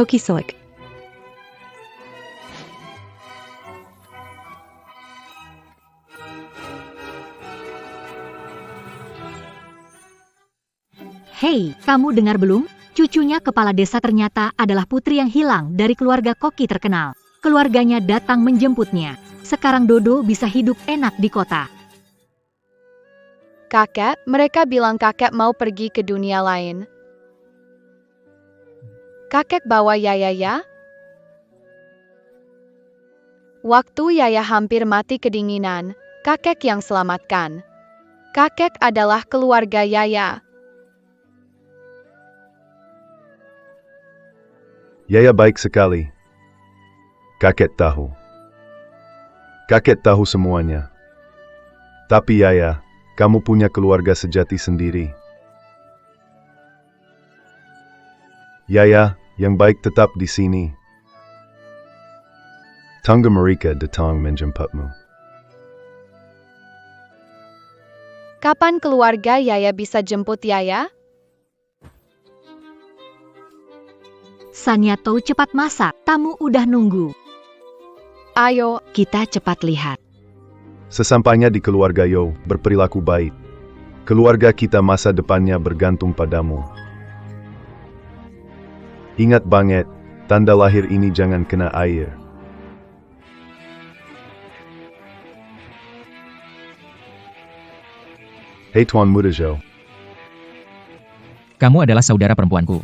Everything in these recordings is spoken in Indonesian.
Pokisoik. Hei, kamu dengar belum? Cucunya kepala desa ternyata adalah putri yang hilang dari keluarga koki terkenal. Keluarganya datang menjemputnya. Sekarang Dodo bisa hidup enak di kota. Kakek, mereka bilang kakek mau pergi ke dunia lain. Kakek bawa Yaya ya? Waktu Yaya hampir mati kedinginan, kakek yang selamatkan. Kakek adalah keluarga Yaya. Yaya baik sekali. Kakek tahu. Kakek tahu semuanya. Tapi Yaya, kamu punya keluarga sejati sendiri. Yaya, yang baik tetap di sini. Tangga mereka datang menjemputmu. Kapan keluarga Yaya bisa jemput Yaya? Sanyato cepat masak, tamu udah nunggu. Ayo, Kita cepat lihat. Sesampainya di keluarga Yo, berperilaku baik. Keluarga kita masa depannya bergantung padamu. Ingat banget, tanda lahir ini jangan kena air. Hei Tuan Muda Jo. Kamu adalah saudara perempuanku.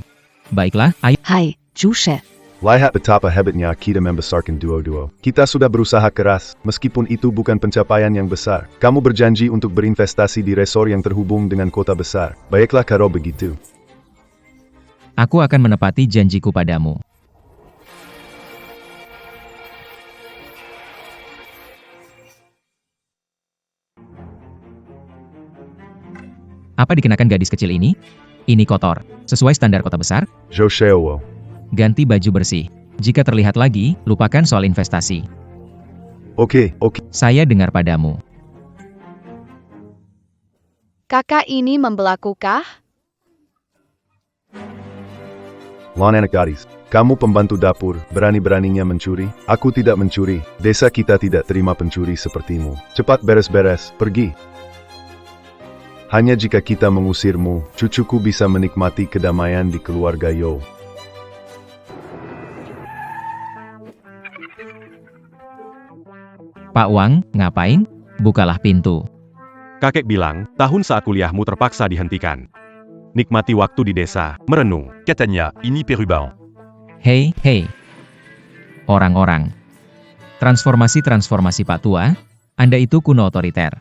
Baiklah, ayo. Hai, Jushe. Lihat betapa hebatnya kita membesarkan duo-duo. Kita sudah berusaha keras, meskipun itu bukan pencapaian yang besar. Kamu berjanji untuk berinvestasi di resor yang terhubung dengan kota besar. Baiklah kalau begitu. Aku akan menepati janjiku padamu. Apa dikenakan gadis kecil ini? Ini kotor. Sesuai standar kota besar? Jo Sheowo. Ganti baju bersih. Jika terlihat lagi, lupakan soal investasi. Oke. Saya dengar padamu. kakak ini membelakukah? Lon anak gadis. Kamu pembantu dapur, berani-beraninya mencuri? Aku tidak mencuri. Desa kita tidak terima pencuri sepertimu. Cepat beres-beres, pergi. Hanya jika kita mengusirmu, cucuku bisa menikmati kedamaian di keluarga Yo. Pak Wang, ngapain? Bukalah pintu. Kakek bilang, tahun saat kuliahmu terpaksa dihentikan. Nikmati waktu di desa, merenung. Katanya, ini perubahan. Hei. Orang-orang. Transformasi Pak Tua, Anda itu kuno otoriter.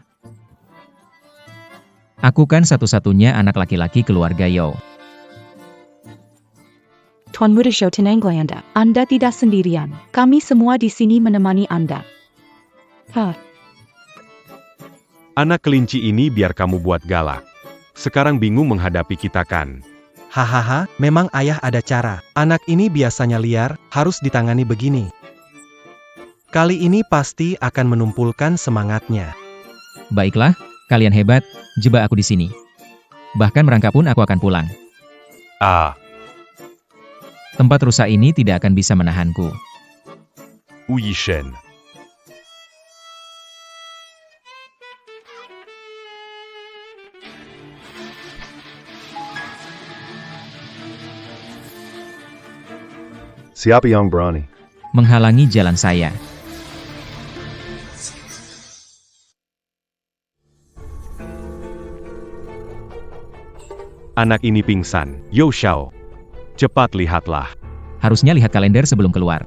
Aku kan satu-satunya anak laki-laki keluarga Yo. Tuan Muda Show Tenanglanda. Anda tidak sendirian. Kami semua di sini menemani Anda. Anak kelinci ini biar kamu buat galak. Sekarang bingung menghadapi kita kan? Hahaha, memang ayah ada cara. Anak ini biasanya liar, harus ditangani begini. Kali ini pasti akan menumpulkan semangatnya. Baiklah, kalian hebat, jebak aku di sini. Bahkan merangkak pun aku akan pulang. Tempat rusak ini tidak akan bisa menahanku. Uyi Shen. Siapa yang berani? Menghalangi jalan saya. Anak ini pingsan. Yo Xiao. Cepat lihatlah. Harusnya lihat kalender sebelum keluar.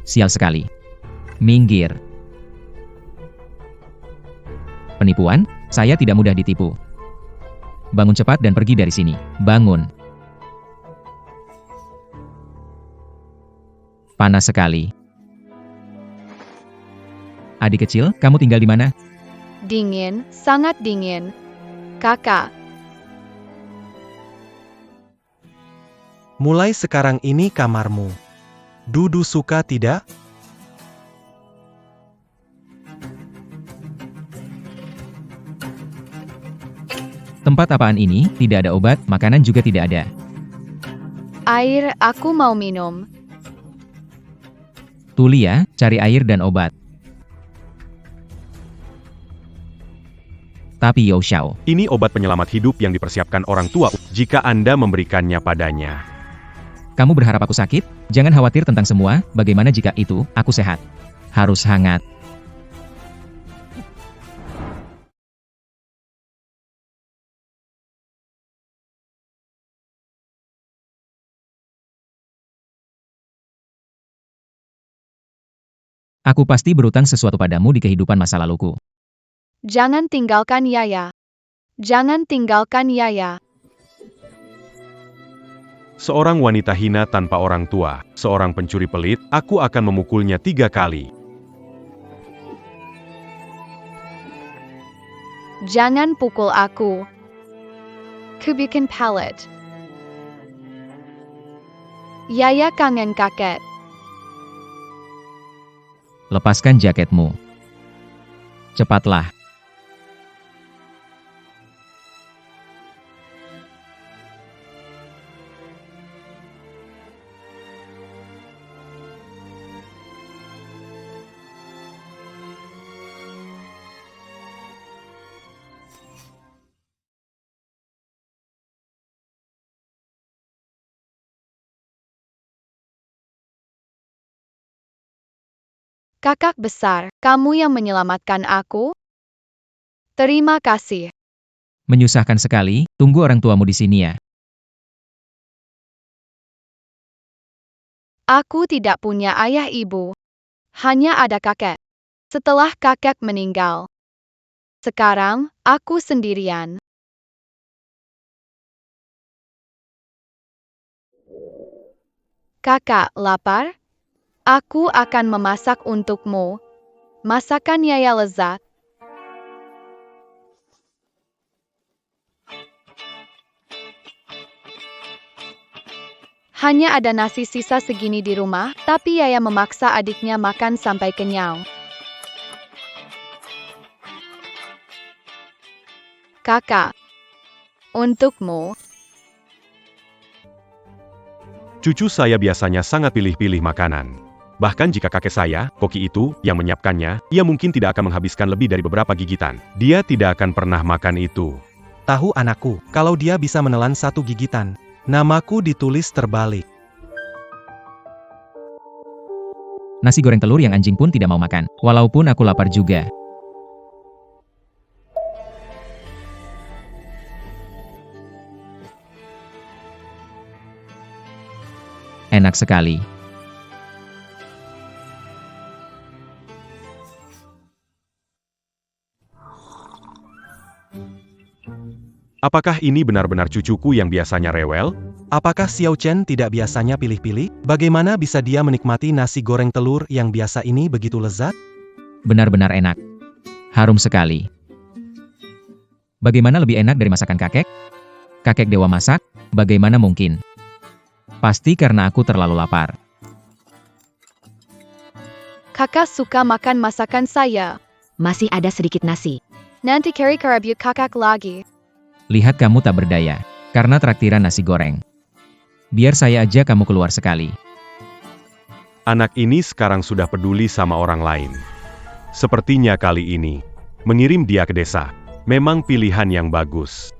Sial sekali. Minggir. Penipuan? Saya tidak mudah ditipu. Bangun cepat dan pergi dari sini. Bangun. Panas sekali. Adik kecil, kamu tinggal di mana? Dingin, sangat dingin. Kakak, Mulai sekarang ini kamarmu. Dudu suka tidak? Tempat apaan ini? Tidak ada obat, makanan juga tidak ada. air, aku mau minum. Tuli ya, cari air dan obat. Tapi You Xiao, Ini obat penyelamat hidup yang dipersiapkan orang tua jika Anda memberikannya padanya. kamu berharap aku sakit? Jangan khawatir tentang semua, bagaimana jika itu, aku sehat. Harus hangat. Aku pasti berutang sesuatu padamu di kehidupan masa laluku. Jangan tinggalkan Yaya. Jangan tinggalkan Yaya. Seorang wanita hina tanpa orang tua, seorang pencuri pelit, aku akan memukulnya 3 kali. Jangan pukul aku. Kubikin palet. Yaya kangen kakek. Lepaskan jaketmu. Cepatlah. Kakak besar, kamu yang menyelamatkan aku? Terima kasih. Menyusahkan sekali, tunggu orang tuamu di sini ya. Aku tidak punya ayah ibu. Hanya ada kakek. Setelah kakek meninggal. Sekarang, aku sendirian. Kakak, lapar? Aku akan memasak untukmu. Masakan Yaya lezat. Hanya ada nasi sisa segini di rumah, tapi Yaya memaksa adiknya makan sampai kenyang. Kakak, untukmu. Cucu saya biasanya sangat pilih-pilih makanan. Bahkan jika kakek saya, koki itu, yang menyiapkannya, ia mungkin tidak akan menghabiskan lebih dari beberapa gigitan. Dia tidak akan pernah makan itu. Tahu anakku, kalau dia bisa menelan 1 gigitan. Namaku ditulis terbalik. Nasi goreng telur yang anjing pun tidak mau makan, walaupun aku lapar juga. Enak sekali. Apakah ini benar-benar cucuku yang biasanya rewel? Apakah Xiao Chen tidak biasanya pilih-pilih? Bagaimana bisa dia menikmati nasi goreng telur yang biasa ini begitu lezat? Benar-benar enak. Harum sekali. Bagaimana lebih enak dari masakan kakek? Kakek dewa masak? Bagaimana mungkin? Pasti karena aku terlalu lapar. Kakak suka makan masakan saya. Masih ada sedikit nasi. Nanti carry ke review kakak lagi. Lihat kamu tak berdaya, karena traktiran nasi goreng. Biar saya aja kamu keluar sekali. Anak ini sekarang sudah peduli sama orang lain. Sepertinya kali ini, mengirim dia ke desa, memang pilihan yang bagus.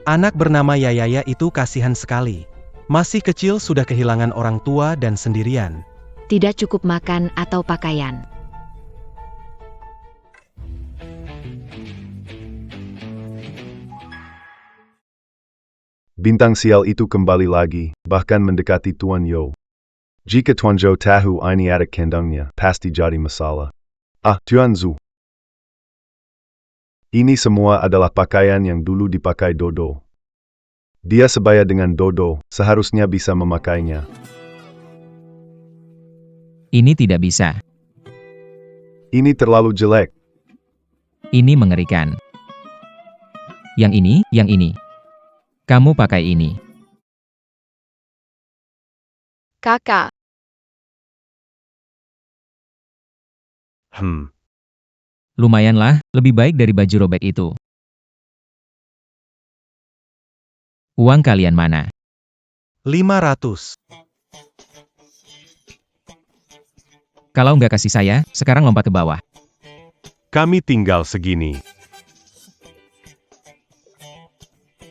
Anak bernama Yayaya itu kasihan sekali. Masih kecil sudah kehilangan orang tua dan sendirian. Tidak cukup makan atau pakaian. Bintang sial itu kembali lagi, bahkan mendekati Tuan Yo. Jika Tuan Zhou tahu ini adik kandungnya, pasti jadi masalah. Ah, Tuan Zhu. Ini semua adalah pakaian yang dulu dipakai Dodo. Dia sebaya dengan Dodo, seharusnya bisa memakainya. Ini tidak bisa. Ini terlalu jelek. Ini mengerikan. Yang ini. Kamu pakai ini. Kakak, Lumayanlah, lebih baik dari baju robek itu. Uang kalian mana? 500. Kalau nggak kasih saya, sekarang lompat ke bawah. Kami tinggal segini.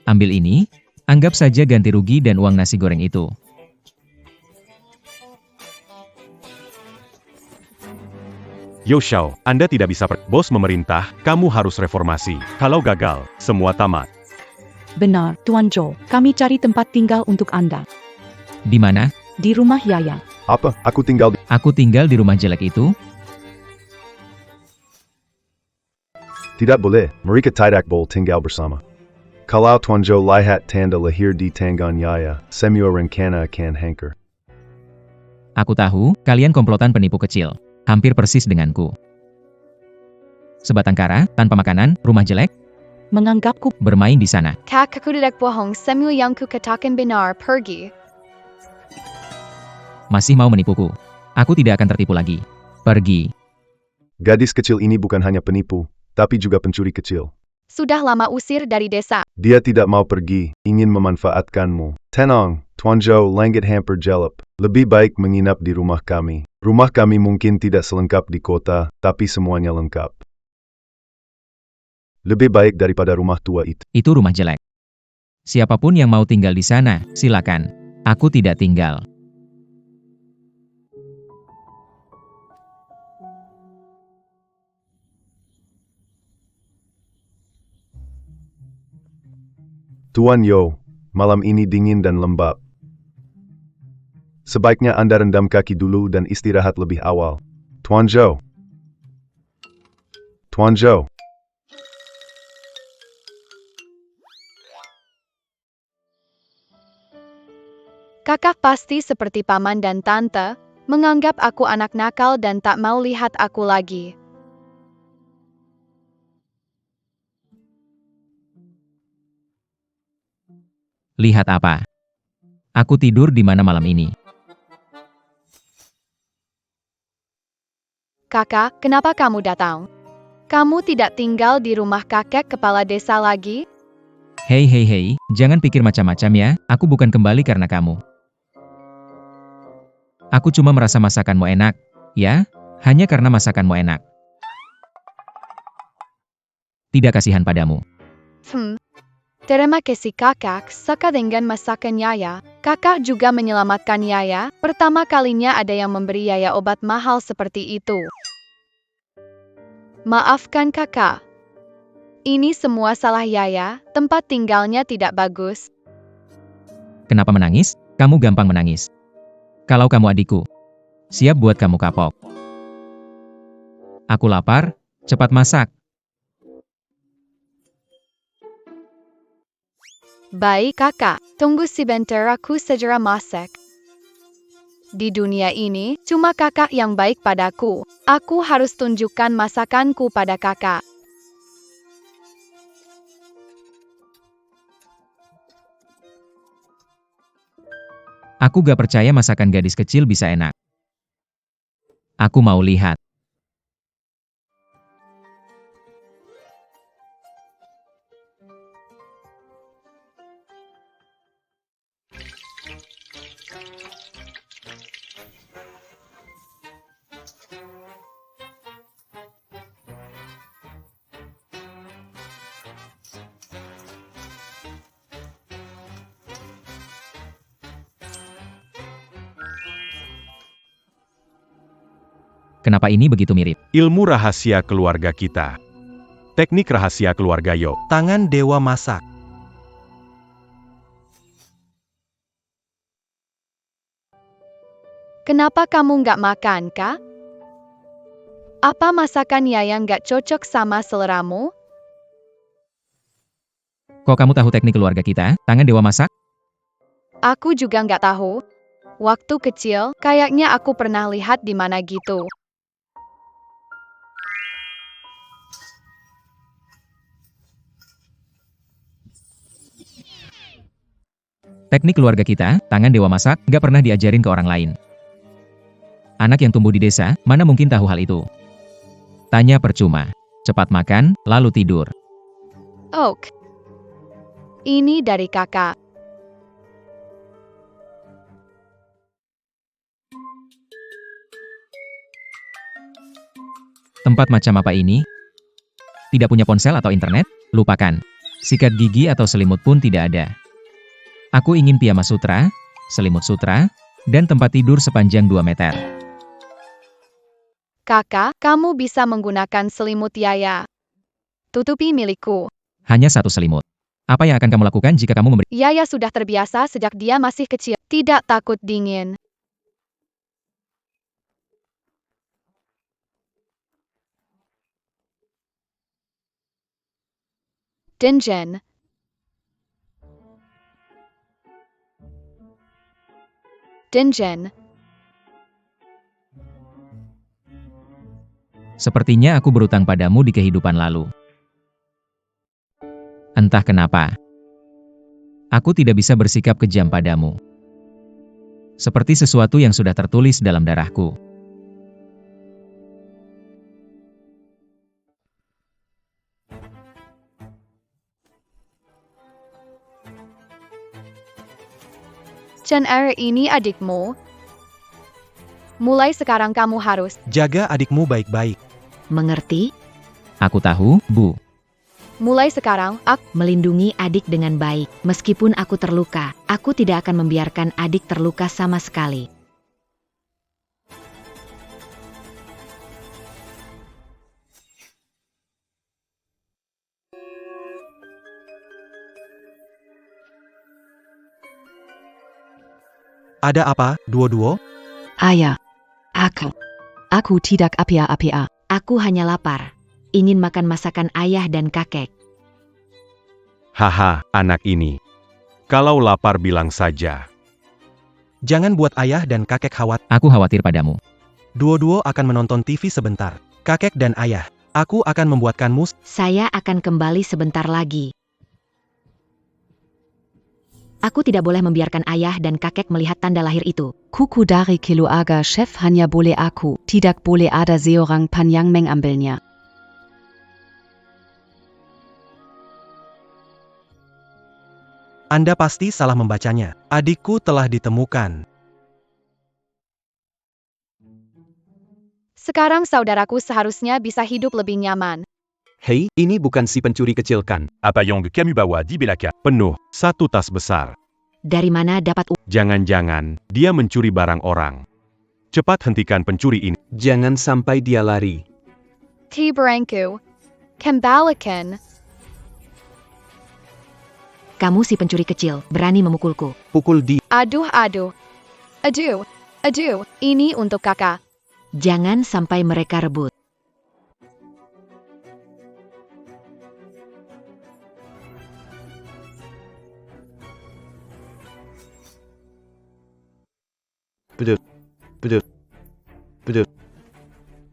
Ambil ini, anggap saja ganti rugi dan uang nasi goreng itu. Yo Xiao, Anda tidak bisa bos memerintah, kamu harus reformasi. Kalau gagal, semua tamat. Benar, Tuan Zhou. Kami cari tempat tinggal untuk Anda. Di mana? Di rumah Yaya. Apa? Aku tinggal di... Aku tinggal di rumah jelek itu? Tidak boleh, mereka tidak boleh tinggal bersama. Kalau Tuan Zhou lihat tanda lahir di tangan Yaya, semua rencana akan hancur. Aku tahu, kalian komplotan penipu kecil. Hampir persis denganku. Sebatang kara, tanpa makanan, rumah jelek, Menganggapku bermain di sana. Kakakku tidak bohong, semua yang ku katakan benar, pergi. Masih mau menipuku. Aku tidak akan tertipu lagi. Pergi. Gadis kecil ini bukan hanya penipu, tapi juga pencuri kecil. Sudah lama usir dari desa. Dia tidak mau pergi, ingin memanfaatkanmu. Tenang, Tuan Zhou langit hampir jelek. Lebih baik menginap di rumah kami. Rumah kami mungkin tidak selengkap di kota, tapi semuanya lengkap. Lebih baik daripada rumah tua itu. Itu rumah jelek. Siapapun yang mau tinggal di sana, silakan. Aku tidak tinggal. Tuan Yo, malam ini dingin dan lembab. Sebaiknya Anda rendam kaki dulu dan istirahat lebih awal. Tuan Zhou. Tuan Zhou. Kakak pasti seperti paman dan tante, menganggap aku anak nakal dan tak mau lihat aku lagi. Lihat apa? Aku tidur di mana malam ini? Kakak, kenapa kamu datang? Kamu tidak tinggal di rumah kakek kepala desa lagi? Hei hei hei, jangan pikir macam-macam ya, aku bukan kembali karena kamu. Aku cuma merasa masakanmu enak, ya, hanya karena masakanmu enak. Tidak kasihan padamu. Terima kasih kakak, suka dengan masakan Yaya. Kakak juga menyelamatkan Yaya, pertama kalinya ada yang memberi Yaya obat mahal seperti itu. Maafkan kakak. Ini semua salah Yaya, tempat tinggalnya tidak bagus. Kenapa menangis? Kamu gampang menangis. Kalau kamu adikku, siap buat kamu kapok. Aku lapar, cepat masak. Baik kakak, tunggu sebentar aku segera masak. Di dunia ini, cuma kakak yang baik padaku. Aku harus tunjukkan masakanku pada kakak. Aku gak percaya masakan gadis kecil bisa enak. Aku mau lihat. Kenapa ini begitu mirip? Ilmu rahasia keluarga kita. Teknik rahasia keluarga Yo. Tangan dewa masak. Kenapa kamu nggak makan, Kak? Apa masakan Yaya nggak cocok sama seleramu? Kok kamu tahu teknik keluarga kita? Tangan dewa masak? Aku juga nggak tahu. Waktu kecil, kayaknya aku pernah lihat di mana gitu. Teknik keluarga kita, tangan dewa masak, gak pernah diajarin ke orang lain. Anak yang tumbuh di desa, mana mungkin tahu hal itu? Tanya percuma. Cepat makan, lalu tidur. Oke. Ini dari kakak. Tempat macam apa ini? Tidak punya ponsel atau internet? Lupakan. Sikat gigi atau selimut pun tidak ada. Aku ingin piyama sutra, selimut sutra, dan tempat tidur sepanjang 2 meter. Kakak, kamu bisa menggunakan selimut Yaya. Tutupi milikku. Hanya 1 selimut. Apa yang akan kamu lakukan jika kamu memberi? Yaya sudah terbiasa sejak dia masih kecil. Tidak takut dingin. Dingen. Dingen. Sepertinya aku berutang padamu di kehidupan lalu. Entah kenapa. Aku tidak bisa bersikap kejam padamu. Seperti sesuatu yang sudah tertulis dalam darahku. Chen ini adikmu. Mulai sekarang kamu harus Jaga adikmu baik-baik. Mengerti? Aku tahu, Bu. mulai sekarang aku Melindungi adik dengan baik. Meskipun aku terluka, aku tidak akan membiarkan adik terluka sama sekali. Ada apa, Duo-duo? Ayah. Aku tidak apa-apa. Aku hanya lapar. Ingin makan masakan ayah dan kakek. Haha, anak ini. Kalau lapar bilang saja. Jangan buat ayah dan kakek khawatir. Aku khawatir padamu. Duo-duo akan menonton TV sebentar. Kakek dan ayah, aku akan membuatkanmu. Saya akan kembali sebentar lagi. Aku tidak boleh membiarkan ayah dan kakek melihat tanda lahir itu. Kuku dari keluarga chef hanya boleh aku. Tidak boleh ada seorang pun yang mengambilnya. Anda pasti salah membacanya. Adikku telah ditemukan. sekarang saudaraku seharusnya bisa hidup lebih nyaman. Hei, ini bukan si pencuri kecil kan? Apayong Kamubawa di Belaka. Penuh, 1 tas besar. Dari mana dapat Jangan-jangan, dia mencuri barang orang. Cepat hentikan pencuri ini. Jangan sampai dia lari. Tiberangku. Kembalikan. Kamu si pencuri kecil, berani memukulku. Pukul dia. Aduh. Ini untuk kakak. Jangan sampai mereka rebut.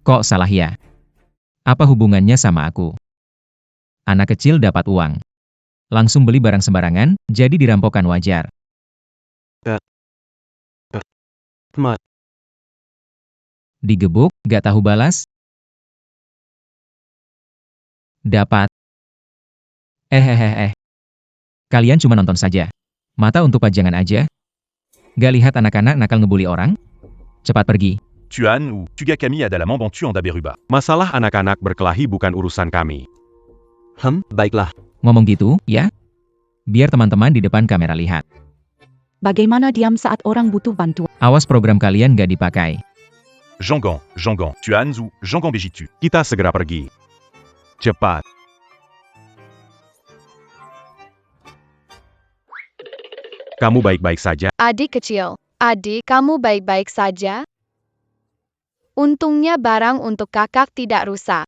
Kok salah ya? Apa hubungannya sama aku? Anak kecil dapat uang. Langsung beli barang sembarangan, jadi dirampokkan wajar. Digebuk, gak tahu balas? Dapat. Kalian cuma nonton saja. Mata untuk pajangan aja. Gak lihat anak-anak nakal ngebully orang? Cepat pergi. Tuan ou Tugakami adalah membantu Anda Beruba. Masalah anak-anak berkelahi bukan urusan kami. Baiklah. Ngomong gitu, ya? Biar teman-teman di depan kamera lihat. Bagaimana diam saat orang butuh bantuan? Awas program kalian gak dipakai. Jangan, Tuan ou Jangan Bejitu. Kita segera pergi. Cepat. Kamu baik-baik saja? Adik kecil. Adik, kamu baik-baik saja? Untungnya barang untuk kakak tidak rusak.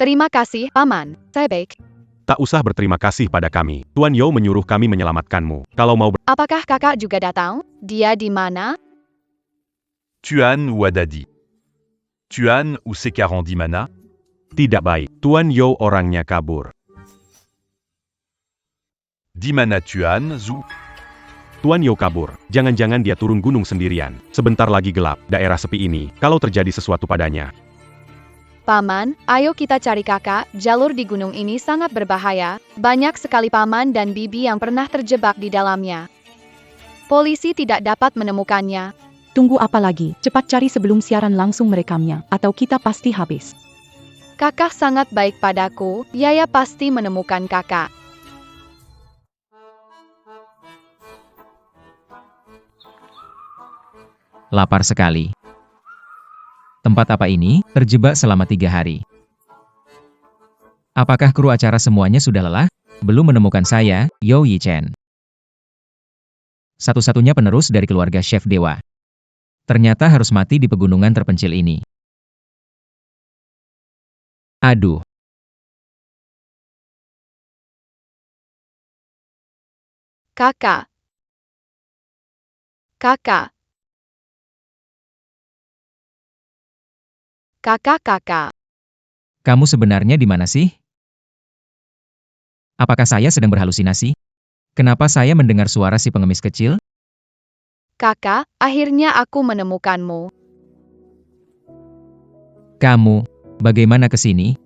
Terima kasih, Paman. Saya baik. Tak usah berterima kasih pada kami. Tuan Yo menyuruh kami menyelamatkanmu. Kalau mau Apakah kakak juga datang? Dia di mana? Tuan ou Adadi. Tuan ou Sekaran di mana? tidak baik. Tuan Yo orangnya kabur. Di mana Tuan Zu? Tuan Yo kabur. Jangan-jangan dia turun gunung sendirian. Sebentar lagi gelap, daerah sepi ini, kalau terjadi sesuatu padanya. Paman, ayo kita cari kakak. Jalur di gunung ini sangat berbahaya. Banyak sekali paman dan bibi yang pernah terjebak di dalamnya. Polisi tidak dapat menemukannya. Tunggu apa lagi? Cepat cari sebelum siaran langsung merekamnya, atau kita pasti habis. Kakak sangat baik padaku, Yaya pasti menemukan kakak. Lapar sekali. Tempat apa ini? Terjebak selama 3 hari. Apakah kru acara semuanya sudah lelah? Belum menemukan saya, Yo Yi Chen. Satu-satunya penerus dari keluarga chef dewa. Ternyata harus mati di pegunungan terpencil ini. Aduh. Kakak. Kakak. Kakak. Kamu sebenarnya di mana sih? Apakah saya sedang berhalusinasi? Kenapa saya mendengar suara si pengemis kecil? Kakak, akhirnya aku menemukanmu. Kamu, bagaimana ke sini?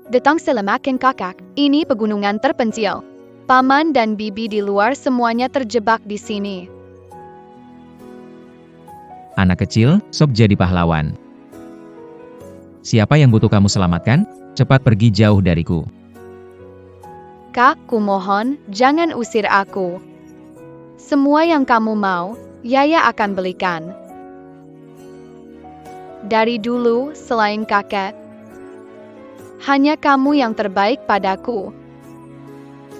Datang selamatkan kakak, ini pegunungan terpencil. Paman dan bibi di luar semuanya terjebak di sini. Anak kecil, sok jadi pahlawan. Siapa yang butuh kamu selamatkan? Cepat pergi jauh dariku. Kak, kumohon, jangan usir aku. Semua yang kamu mau, Yaya akan belikan. Dari dulu, selain kakek, hanya kamu yang terbaik padaku.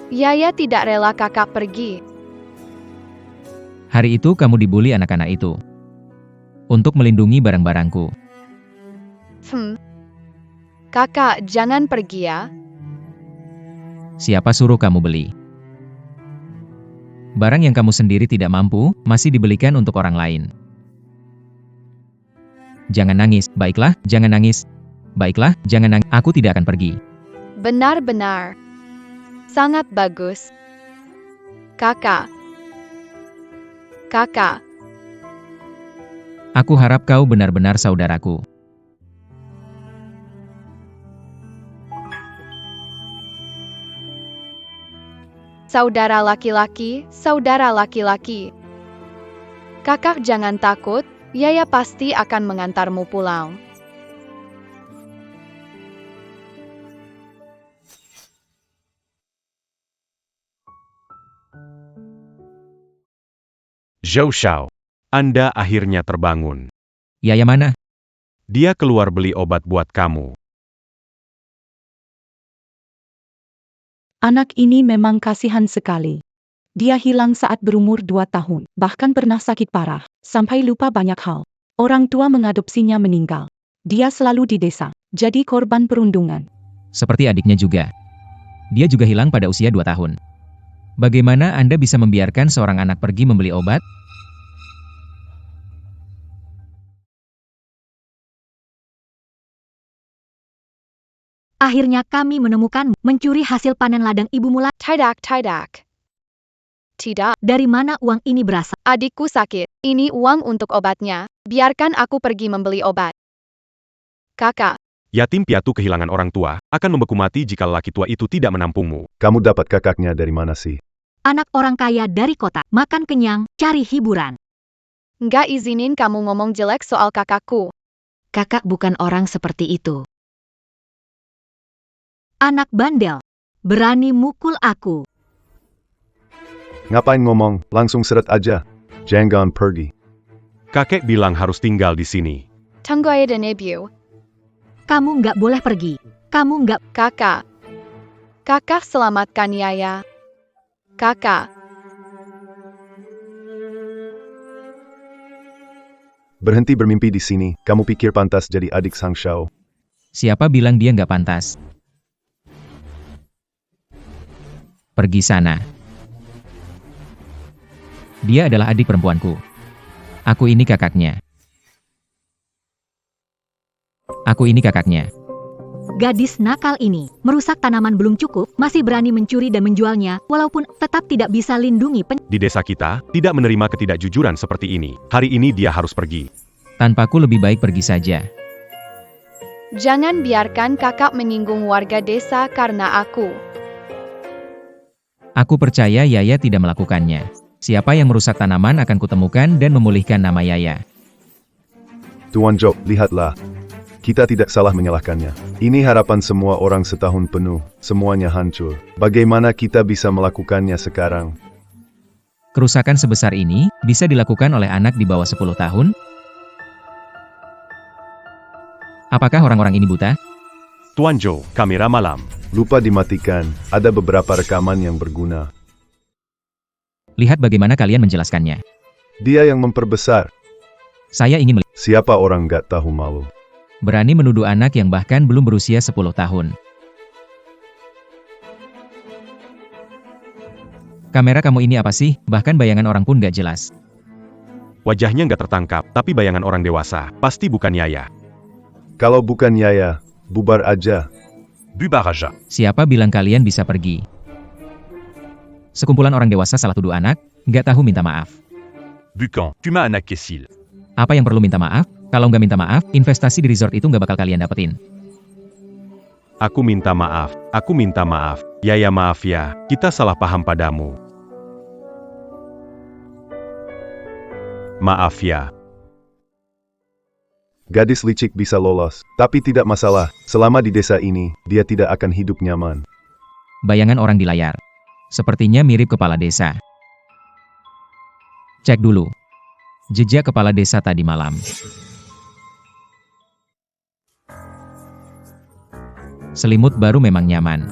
Yaya tidak rela kakak pergi. Hari itu kamu dibully anak-anak itu. Untuk melindungi barang-barangku. Kakak, jangan pergi ya. Siapa suruh kamu beli? Barang yang kamu sendiri tidak mampu, masih dibelikan untuk orang lain. Jangan nangis, baiklah, jangan nangis. Baiklah, jangan nangis, aku tidak akan pergi. Benar-benar. Sangat bagus. Kakak. Kakak. Aku harap kau benar-benar saudaraku. Saudara laki-laki, saudara laki-laki. Kakak jangan takut, Yaya pasti akan mengantarmu pulang. Zhou Xiao. Anda akhirnya terbangun. Yaya mana? Dia keluar beli obat buat kamu. Anak ini memang kasihan sekali. Dia hilang saat berumur 2 tahun, bahkan pernah sakit parah, sampai lupa banyak hal. Orang tua mengadopsinya meninggal. Dia selalu di desa, jadi korban perundungan. Seperti adiknya juga. Dia juga hilang pada usia 2 tahun. Bagaimana Anda bisa membiarkan seorang anak pergi membeli obat? Akhirnya kami menemukan mencuri hasil panen ladang ibu mula. Tidak. Tidak. Dari mana uang ini berasal? Adikku sakit. Ini uang untuk obatnya. Biarkan aku pergi membeli obat. Kakak. Yatim piatu kehilangan orang tua, akan membeku mati jika lelaki tua itu tidak menampungmu. Kamu dapat kakaknya dari mana sih? Anak orang kaya dari kota, makan kenyang, cari hiburan. Nggak izinin kamu ngomong jelek soal kakakku. Kakak bukan orang seperti itu. Anak bandel, berani mukul aku. Ngapain ngomong, langsung seret aja. Jangan pergi. Kakek bilang harus tinggal di sini. Tunggu dan ibu. Kamu nggak boleh pergi. Kamu nggak... Kakak. Kakak selamatkan Yaya. Kakak. Berhenti bermimpi di sini, kamu pikir pantas jadi adik Sang Xiao? Siapa bilang dia nggak pantas? Pergi sana. Dia adalah adik perempuanku. Aku ini kakaknya. Aku ini kakaknya. Gadis nakal ini, merusak tanaman belum cukup, masih berani mencuri dan menjualnya, walaupun tetap tidak bisa lindungi Di desa kita, tidak menerima ketidakjujuran seperti ini. Hari ini dia harus pergi. Tanpaku lebih baik pergi saja. Jangan biarkan kakak menyinggung warga desa karena aku. Aku percaya Yaya tidak melakukannya. Siapa yang merusak tanaman akan kutemukan dan memulihkan nama Yaya. Tuan Zhou, lihatlah. Kita tidak salah menyalahkannya. Ini harapan semua orang setahun penuh, semuanya hancur. Bagaimana kita bisa melakukannya sekarang? Kerusakan sebesar ini bisa dilakukan oleh anak di bawah 10 tahun? Apakah orang-orang ini buta? Tuan Joe, kamera malam. Lupa dimatikan, ada beberapa rekaman yang berguna. Lihat bagaimana kalian menjelaskannya. Dia yang memperbesar. Saya ingin melihat. Siapa orang gak tahu malu? Berani menuduh anak yang bahkan belum berusia 10 tahun. Kamera kamu ini apa sih? Bahkan bayangan orang pun gak jelas. Wajahnya nggak tertangkap, tapi bayangan orang dewasa. Pasti bukan Yaya. Kalau bukan Yaya, bubar aja. Bubaraja. Siapa bilang kalian bisa pergi? Sekumpulan orang dewasa salah tuduh anak, gak tahu minta maaf. Bukan, tu m'as anak Kessil. Apa yang perlu minta maaf? Kalau nggak minta maaf, investasi di resort itu nggak bakal kalian dapetin. Aku minta maaf. Aku minta maaf. Yaya maaf ya, kita salah paham padamu. Maaf ya. Gadis licik bisa lolos, tapi tidak masalah. Selama di desa ini, dia tidak akan hidup nyaman. Bayangan orang di layar. Sepertinya mirip kepala desa. Cek dulu. Jejak kepala desa tadi malam. Selimut baru memang nyaman.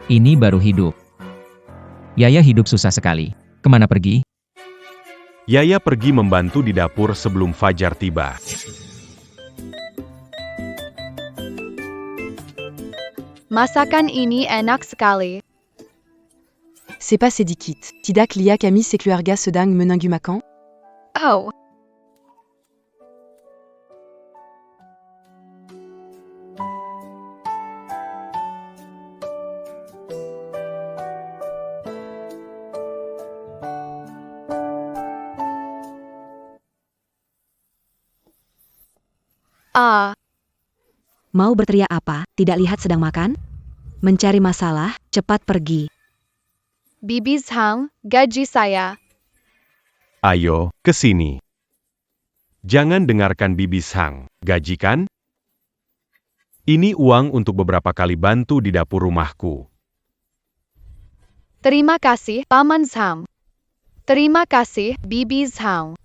Ini baru hidup. Yaya hidup susah sekali. Kemana pergi? Yaya pergi membantu di dapur sebelum fajar tiba. Masakan ini enak sekali. C'est pas Sédikit. Tidak lia Camille Secluerga Sedang Meninggu Makan? Oh, Mau berteriak apa? Tidak lihat sedang makan? Mencari masalah, cepat pergi. Bibis Hang, gaji saya. Ayo, ke sini. Jangan dengarkan Bibis Hang. Gaji kan? Ini uang untuk beberapa kali bantu di dapur rumahku. Terima kasih, Paman Hang. Terima kasih, Bibis Hang.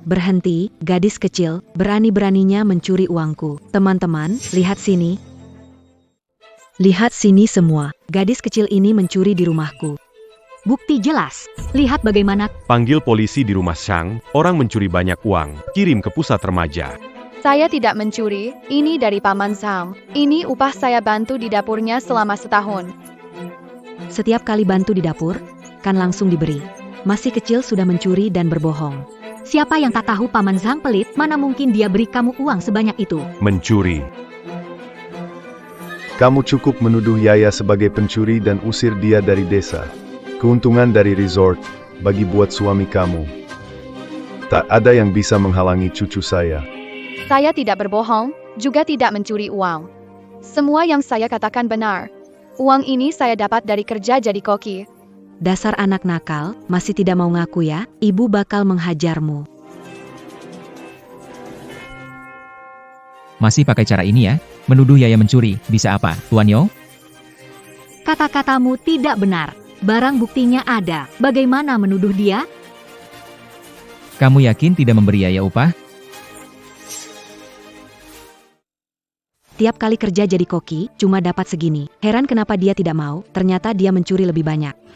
Berhenti, gadis kecil, berani-beraninya mencuri uangku. Teman-teman, lihat sini. Lihat sini semua, gadis kecil ini mencuri di rumahku. Bukti jelas. Lihat bagaimana. Panggil polisi di rumah Shang, orang mencuri banyak uang, kirim ke pusat remaja. Saya tidak mencuri, ini dari Paman Hang. Ini upah saya bantu di dapurnya selama setahun. Setiap kali bantu di dapur, kan langsung diberi. Masih kecil sudah mencuri dan berbohong. Siapa yang tak tahu Paman Zhang pelit, mana mungkin dia beri kamu uang sebanyak itu? Mencuri. Kamu cukup menuduh Yaya sebagai pencuri dan usir dia dari desa. Keuntungan dari resort, bagi buat suami kamu. Tak ada yang bisa menghalangi cucu saya. Saya tidak berbohong, juga tidak mencuri uang. Semua yang saya katakan benar. Uang ini saya dapat dari kerja jadi koki. Dasar anak nakal, masih tidak mau ngaku ya, ibu bakal menghajarmu. Masih pakai cara ini ya? Menuduh Yaya mencuri, bisa apa, Tuan Yo? Kata-katamu tidak benar. Barang buktinya ada. Bagaimana menuduh dia? Kamu yakin tidak memberi Yaya upah? Tiap kali kerja jadi koki, cuma dapat segini. Heran kenapa dia tidak mau, ternyata dia mencuri lebih banyak.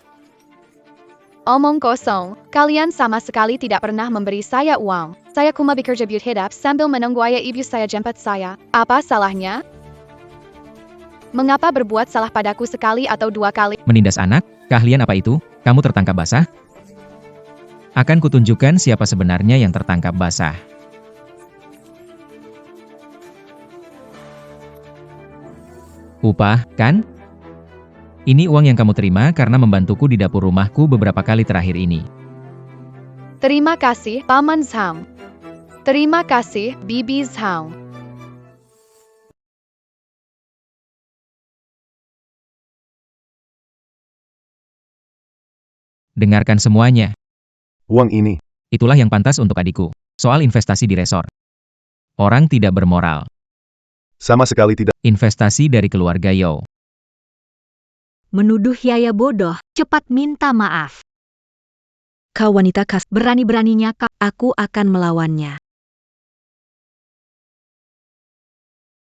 Omong kosong, kalian sama sekali tidak pernah memberi saya uang. Saya cuma bekerja buat hidup sambil menunggu ayah ibu saya jemput saya. Apa salahnya? Mengapa berbuat salah padaku sekali atau dua kali? Menindas anak? Keahlian apa itu? Kamu tertangkap basah? Akan kutunjukkan siapa sebenarnya yang tertangkap basah. Upah, kan? Ini uang yang kamu terima karena membantuku di dapur rumahku beberapa kali terakhir ini. Terima kasih, Paman Zhang. Terima kasih, Bibi Zhang. Dengarkan semuanya. Uang ini, Itulah yang pantas untuk adikku. Soal investasi di resor. Orang tidak bermoral. sama sekali tidak. Investasi dari keluarga Yo. Menuduh Yaya bodoh, cepat minta maaf. Kau wanita kas, Berani-beraninya kau. aku akan melawannya.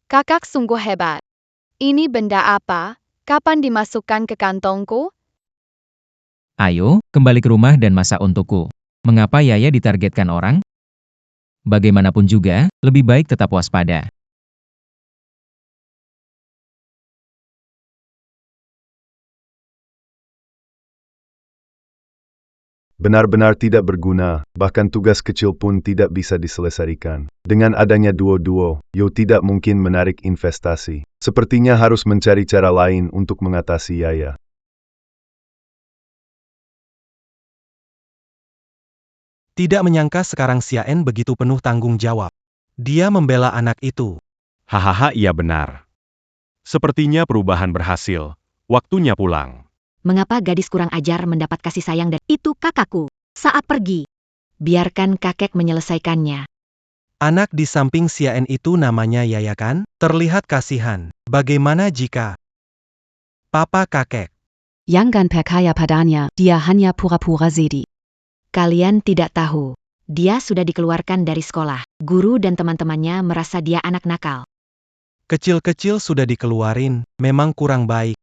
Kakak sungguh hebat. Ini benda apa? Kapan dimasukkan ke kantongku? Ayo, kembali ke rumah dan masak untukku. Mengapa Yaya ditargetkan orang? Bagaimanapun juga, lebih baik tetap waspada. Benar-benar tidak berguna, bahkan tugas kecil pun tidak bisa diselesaikan. Dengan adanya duo-duo, Yo tidak mungkin menarik investasi. Sepertinya harus mencari cara lain untuk mengatasi Yaya. Tidak menyangka sekarang Xiaen begitu penuh tanggung jawab. Dia membela anak itu. Hahaha, iya benar. Sepertinya perubahan berhasil. Waktunya pulang. Mengapa gadis kurang ajar mendapat kasih sayang dan itu kakakku? Saat pergi, Biarkan kakek menyelesaikannya. Anak di samping Xiaen itu namanya Yaya kan? Terlihat kasihan. Bagaimana jika papa kakek? Jangan percaya padanya, dia hanya pura-pura sedih. Kalian tidak tahu. Dia sudah dikeluarkan dari sekolah. Guru dan teman-temannya merasa dia anak nakal. Kecil-kecil sudah dikeluarin, memang kurang baik.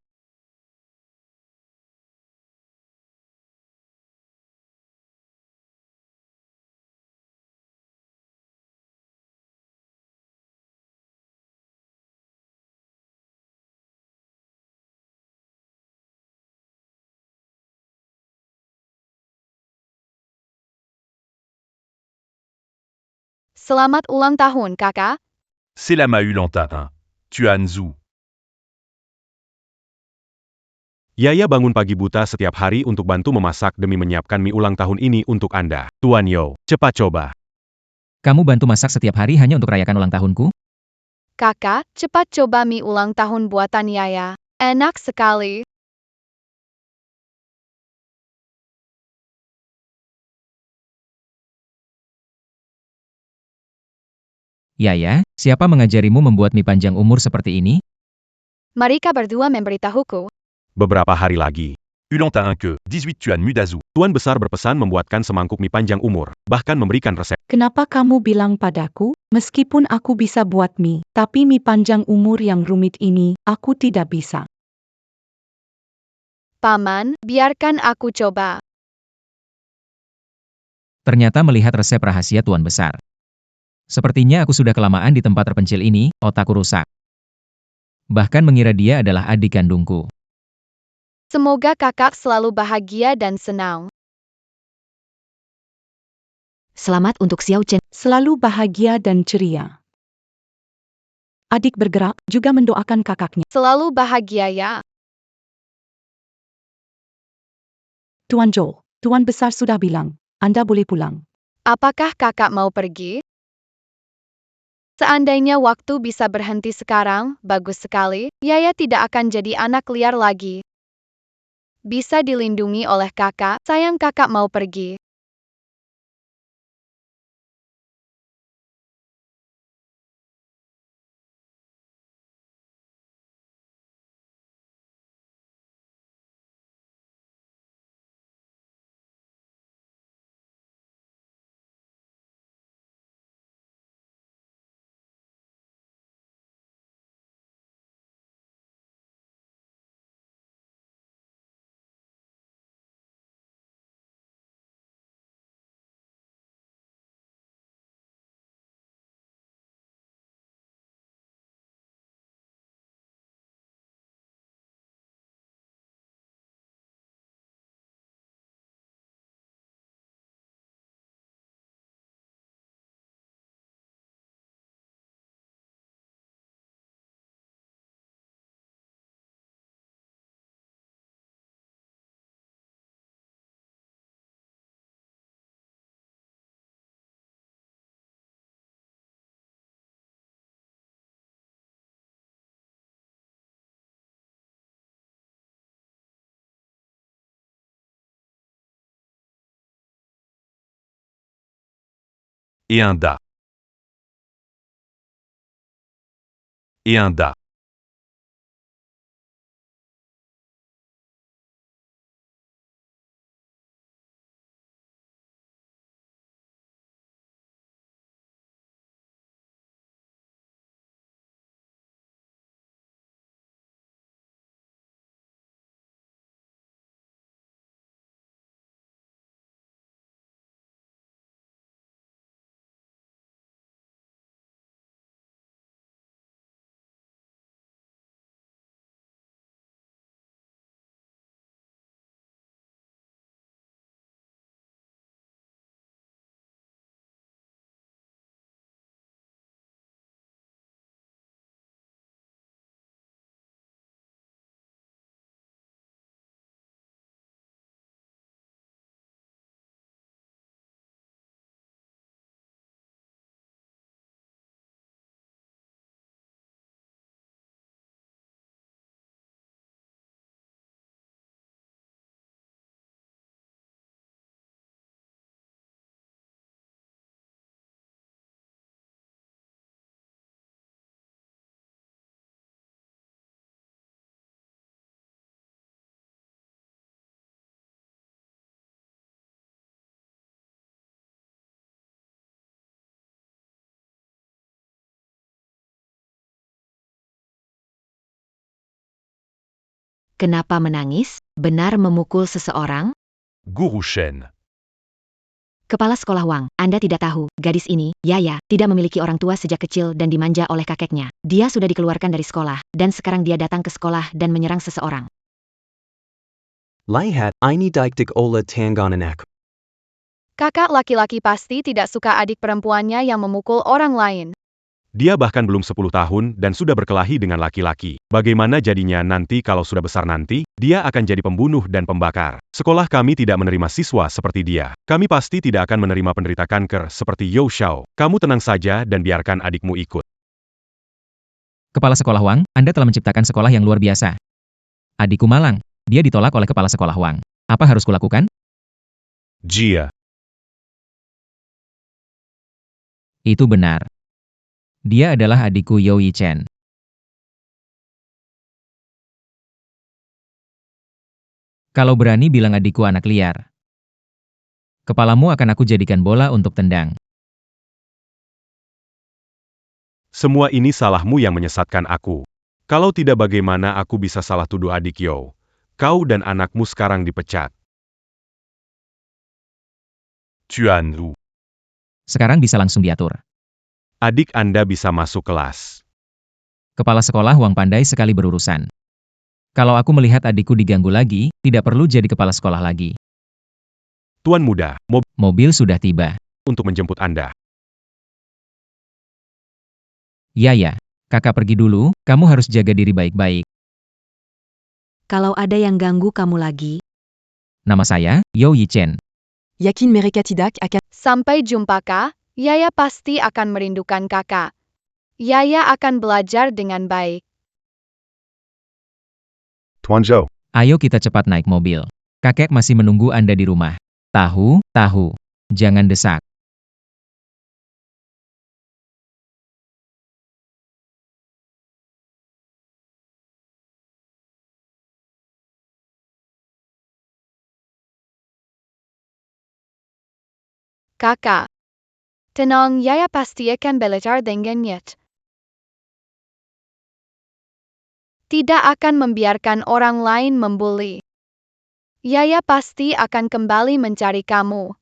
Selamat ulang tahun, kakak. C'est la Mahulanta. Tuan Zhu. Yaya bangun pagi buta setiap hari untuk bantu memasak demi menyiapkan mie ulang tahun ini untuk Anda. Tuan Yo, cepat coba. Kamu bantu masak setiap hari hanya untuk rayakan ulang tahunku? Kakak, cepat coba mie ulang tahun buatan Yaya. Enak sekali. Yaya, siapa mengajarimu membuat mie panjang umur seperti ini? Mereka berdua memberitahuku. Beberapa hari lagi, Ulanta 1 que 18 Tuan Mudazu. Tuan Besar berpesan membuatkan semangkuk mie panjang umur, bahkan memberikan resep. Kenapa kamu bilang padaku, meskipun aku bisa buat mie, tapi mie panjang umur yang rumit ini, aku tidak bisa. Paman, biarkan aku coba. Ternyata melihat resep rahasia Tuan Besar. Sepertinya aku sudah kelamaan di tempat terpencil ini, otakku rusak. Bahkan mengira dia adalah adik kandungku. Semoga kakak selalu bahagia dan senang. Selamat untuk Xiao Chen. Selalu bahagia dan ceria. Adik bergerak, juga mendoakan kakaknya. Selalu bahagia ya. Tuan Zhou, Tuan Besar sudah bilang, Anda boleh pulang. Apakah kakak mau pergi? Seandainya waktu bisa berhenti sekarang, bagus sekali. Yaya tidak akan jadi anak liar lagi. Bisa dilindungi oleh kakak, sayang kakak mau pergi. Et un da. Et un da. Kenapa menangis? Benar memukul seseorang? Guru Shen. Kepala sekolah Wang, Anda tidak tahu, gadis ini, Yaya, tidak memiliki orang tua sejak kecil dan dimanja oleh kakeknya. Dia sudah dikeluarkan dari sekolah, dan sekarang dia datang ke sekolah dan menyerang seseorang. Lihat, ini diktik oleh Tangonanak. Kakak laki-laki pasti tidak suka adik perempuannya yang memukul orang lain. Dia bahkan belum 10 tahun dan sudah berkelahi dengan laki-laki. Bagaimana jadinya nanti kalau sudah besar nanti? Dia akan jadi pembunuh dan pembakar. Sekolah kami tidak menerima siswa seperti dia. Kami pasti tidak akan menerima penderita kanker seperti You Xiao. Kamu tenang saja dan biarkan adikmu ikut. Kepala sekolah Wang, Anda telah menciptakan sekolah yang luar biasa. Adikku malang. Dia ditolak oleh kepala sekolah Wang. Apa harus kulakukan? Jia. Itu benar. Dia adalah adikku You Yichen. Kalau berani bilang adikku anak liar. Kepalamu akan aku jadikan bola untuk tendang. Semua ini salahmu yang menyesatkan aku. Kalau tidak bagaimana aku bisa salah tuduh adik Yo. Kau dan anakmu sekarang dipecat. Tuan Wu. Sekarang bisa langsung diatur. Adik Anda bisa masuk kelas. Kepala sekolah Wang pandai sekali berurusan. Kalau aku melihat adikku diganggu lagi, tidak perlu jadi kepala sekolah lagi. Tuan muda, Mobil sudah tiba. untuk menjemput Anda. Ya, kakak pergi dulu, kamu harus jaga diri baik-baik. Kalau ada yang ganggu kamu lagi, Nama saya, You Yichen. Yakin mereka tidak akan... Sampai jumpa Kak, Yaya pasti akan merindukan kakak. Yaya akan belajar dengan baik. Tuan Zhou, Ayo kita cepat naik mobil. Kakek masih menunggu Anda di rumah. Tahu. Jangan desak. Kakak. Tenang, Yaya pasti akan belajar dengannya. Tidak akan membiarkan orang lain membuli. Yaya pasti akan kembali mencari kamu.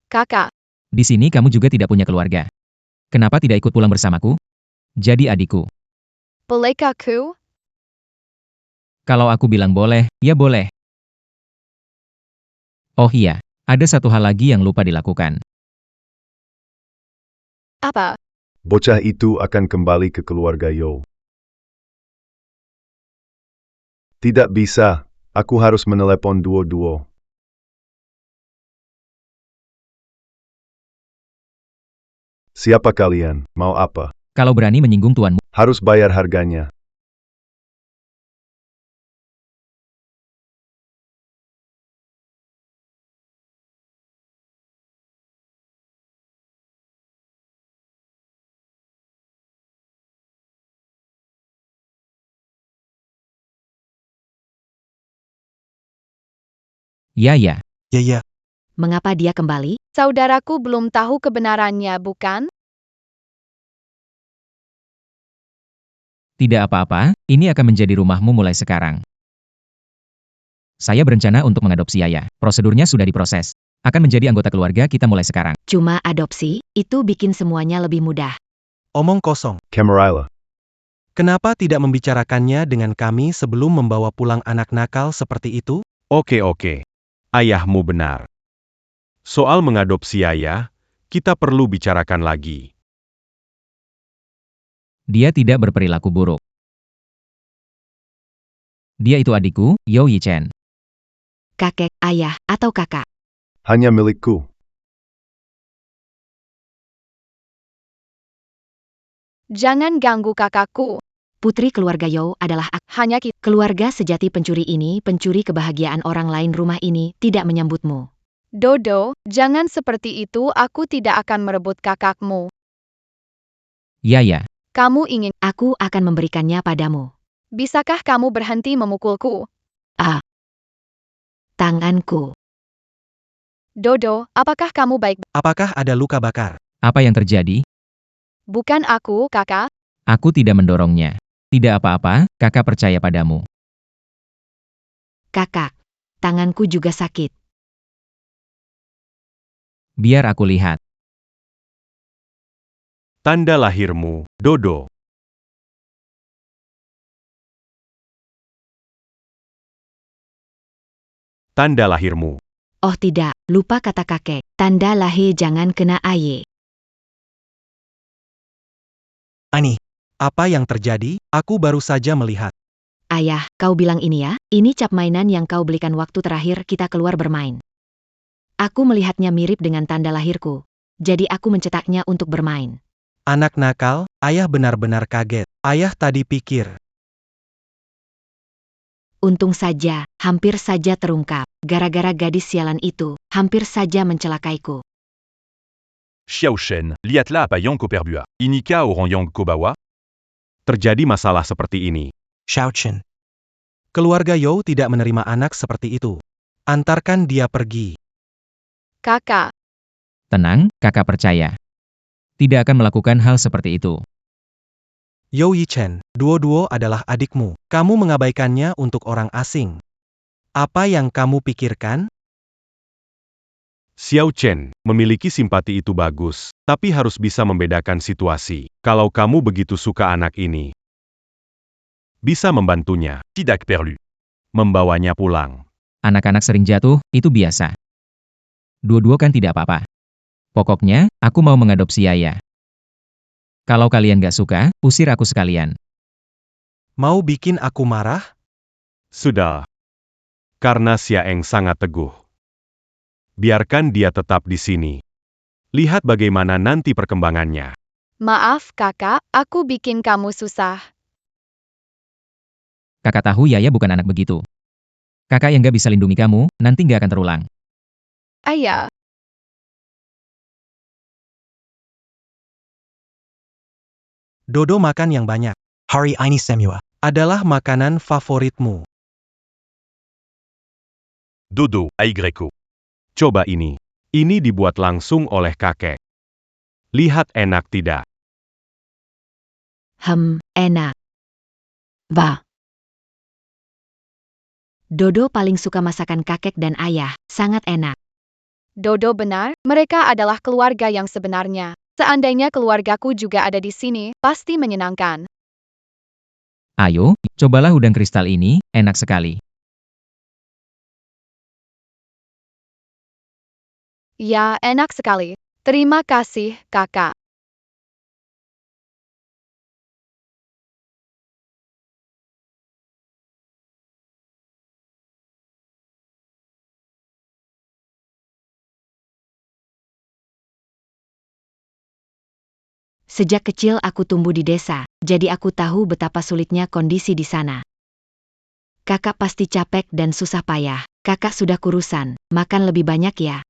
Kakak. Di sini kamu juga tidak punya keluarga. Kenapa tidak ikut pulang bersamaku? Jadi adikku. Bolehkah ku? Kalau aku bilang boleh, ya boleh. Oh iya, ada satu hal lagi yang lupa dilakukan. Apa? bocah itu akan kembali ke keluarga Yo. Tidak bisa, aku harus menelepon duo-duo. Siapa kalian? Mau apa? Kalau berani menyinggung tuanmu, Harus bayar harganya. ya ya. Ya. Mengapa dia kembali? Saudaraku belum tahu kebenarannya, bukan? Tidak apa-apa, ini akan menjadi rumahmu mulai sekarang. Saya berencana untuk mengadopsi Yaya. Prosedurnya sudah diproses. Akan menjadi anggota keluarga kita mulai sekarang. Cuma adopsi, itu bikin semuanya lebih mudah. Omong kosong. Camarilla. Kenapa tidak membicarakannya dengan kami sebelum membawa pulang anak nakal seperti itu? Oke. Ayahmu benar. Soal mengadopsi Yaya, kita perlu bicarakan lagi. Dia tidak berperilaku buruk. Dia itu adikku, Yo Yi-chen. Kakek, ayah, atau kakak. Hanya milikku. Jangan ganggu kakakku. Putri keluarga Yo adalah Hanya kita. keluarga sejati pencuri ini, pencuri kebahagiaan orang lain. Rumah ini tidak menyambutmu. Dodo, jangan seperti itu. Aku tidak akan merebut kakakmu. Yaya, Kamu ingin. Aku akan memberikannya padamu. Bisakah kamu berhenti memukulku? Tanganku. Dodo, apakah kamu baik? Apakah ada luka bakar? apa yang terjadi? Bukan aku, kakak. Aku tidak mendorongnya. Tidak apa-apa, kakak percaya padamu. Kakak. Tanganku juga sakit. Biar aku lihat. Tanda lahirmu, Dodo. Tanda lahirmu. Oh tidak, lupa kata kakek. Tanda lahir jangan kena aye. Ani, apa yang terjadi? Aku baru saja melihat. Ayah, kau bilang ini ya? Ini cap mainan yang kau belikan waktu terakhir kita keluar bermain. Aku melihatnya mirip dengan tanda lahirku. Jadi aku mencetaknya untuk bermain. Anak nakal, ayah benar-benar kaget. Ayah tadi pikir, Untung saja, hampir saja terungkap. Gara-gara gadis sialan itu, hampir saja mencelakaiku. Xiao Shen, liatla apayang ko perbua. Inika orang kobawa? Terjadi masalah seperti ini. Xiao Chen. Keluarga Yo tidak menerima anak seperti itu. Antarkan dia pergi. Kakak. Tenang, kakak percaya. Tidak akan melakukan hal seperti itu. Yo Yi-chen, Duo-Duo adalah adikmu. Kamu mengabaikannya untuk orang asing. Apa yang kamu pikirkan? Xiao Chen, memiliki simpati itu bagus, tapi harus bisa membedakan situasi. Kalau kamu begitu suka anak ini, bisa membantunya, Tidak perlu. membawanya pulang. Anak-anak sering jatuh, itu biasa. Dua-dua kan tidak apa-apa. Pokoknya, aku mau mengadopsi Yaya. Kalau kalian gak suka, usir aku sekalian. Mau bikin aku marah? Sudah. Karena Xiaeng sangat teguh. Biarkan dia tetap di sini. Lihat bagaimana nanti perkembangannya. Maaf, kakak. Aku bikin kamu susah. Kakak tahu Yaya bukan anak begitu. Kakak yang gak bisa lindungi kamu, nanti gak akan terulang. Ayah. Dodo makan yang banyak. Hari ini semua adalah makanan favoritmu. Dodo, Aigreko. Coba ini. Ini dibuat langsung oleh kakek. Lihat enak tidak? Enak. Bah. Dodo paling suka masakan kakek dan ayah, sangat enak. Dodo benar, mereka adalah keluarga yang sebenarnya. Seandainya keluargaku juga ada di sini, pasti menyenangkan. Ayo, cobalah udang kristal ini, enak sekali. Ya, enak sekali. Terima kasih, kakak. Sejak kecil aku tumbuh di desa, jadi aku tahu betapa sulitnya kondisi di sana. Kakak pasti capek dan susah payah. Kakak sudah kurusan, makan lebih banyak ya.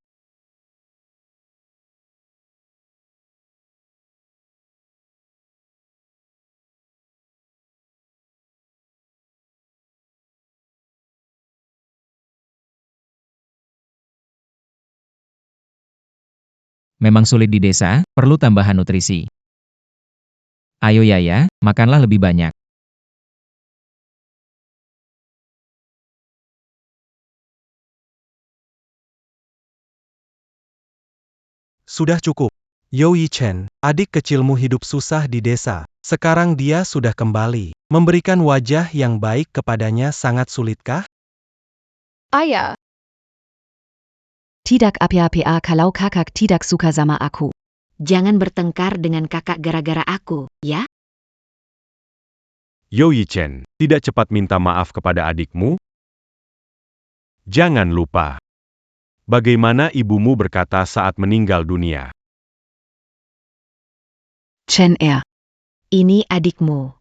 Memang sulit di desa, perlu tambahan nutrisi. Ayo Yaya, makanlah lebih banyak. Sudah cukup. Yo Yi-chen, adik kecilmu hidup susah di desa. Sekarang dia sudah kembali. Memberikan wajah yang baik kepadanya sangat sulitkah? Ayah, Tidak apa-apa kalau kakak tidak suka sama aku. Jangan bertengkar dengan kakak gara-gara aku, ya? Yo Yi-chen, tidak cepat minta maaf kepada adikmu? Jangan lupa. Bagaimana ibumu berkata saat meninggal dunia? Chen Ini adikmu.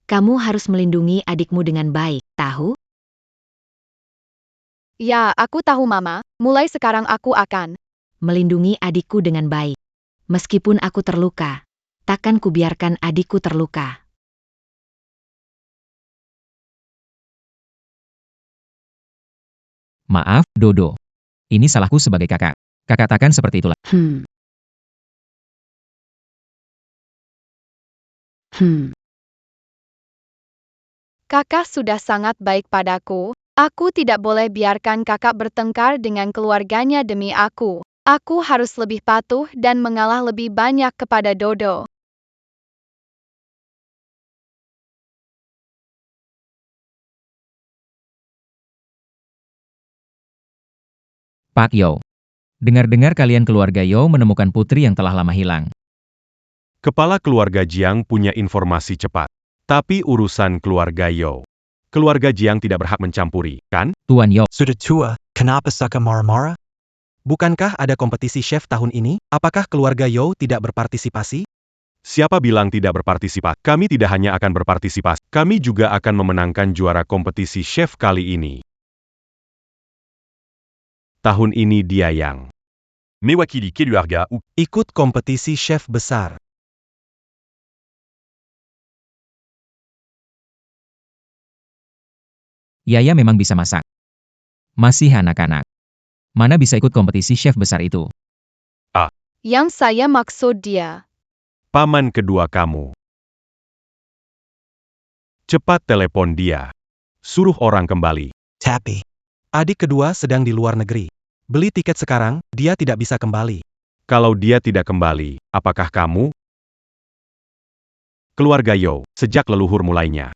Kamu harus melindungi adikmu dengan baik, tahu? ya aku tahu Mama, mulai sekarang aku akan. Melindungi adikku dengan baik. Meskipun aku terluka, takkan kubiarkan adikku terluka. Maaf, Dodo. Ini salahku sebagai kakak. Kakak takkan seperti itulah. Kakak sudah sangat baik padaku. Aku tidak boleh biarkan kakak bertengkar dengan keluarganya demi aku. Aku harus lebih patuh dan mengalah lebih banyak kepada Dodo. Pak Yo. Dengar-dengar kalian keluarga Yo menemukan putri yang telah lama hilang. Kepala keluarga Jiang punya informasi cepat. Tapi urusan keluarga Yo. Keluarga Jiang tidak berhak mencampuri, kan? Tuan Yo, Sudah tua, kenapa suka marah-marah? Bukankah ada kompetisi chef tahun ini? Apakah keluarga Yo tidak berpartisipasi? Siapa bilang tidak berpartisipasi? Kami tidak hanya akan berpartisipasi, kami juga akan memenangkan juara kompetisi chef kali ini. Tahun ini dia yang Mewakili keluarga U. Ikut kompetisi chef besar. Yaya memang bisa masak. Masih anak-anak. Mana bisa ikut kompetisi chef besar itu? Yang saya maksud dia. paman kedua kamu. Cepat telepon dia. Suruh orang kembali. Tapi, adik kedua sedang di luar negeri. Beli tiket sekarang, dia tidak bisa kembali. Kalau dia tidak kembali, apakah kamu? Keluarga Yo, sejak leluhur mulainya.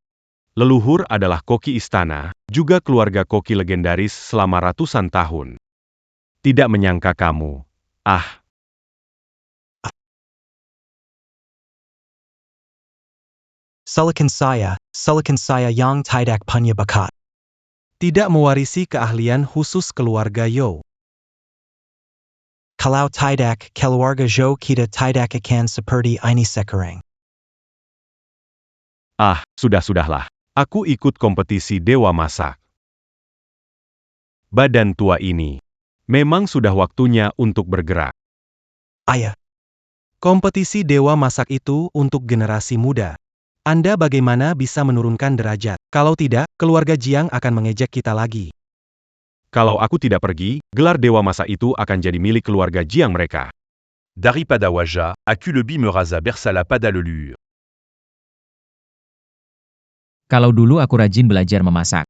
Leluhur adalah koki istana, juga keluarga koki legendaris selama ratusan tahun. Tidak menyangka kamu. Silicon saya yang tidak punya bakat. Tidak mewarisi keahlian khusus keluarga Yo. Kalau tidak, keluarga Yo kita tidak akan seperti ini sekarang. Sudah-sudahlah. Aku ikut kompetisi Dewa Masak. Badan tua ini. Memang sudah waktunya untuk bergerak. Ayah. Kompetisi Dewa Masak itu untuk generasi muda. Anda bagaimana bisa menurunkan derajat? Kalau tidak, keluarga Jiang akan mengejek kita lagi. Kalau aku tidak pergi, gelar Dewa Masak itu akan jadi milik keluarga Jiang mereka. Daripada Waja, Akulebi Meraza Bersala Padalelur. Kalau dulu aku rajin belajar memasak.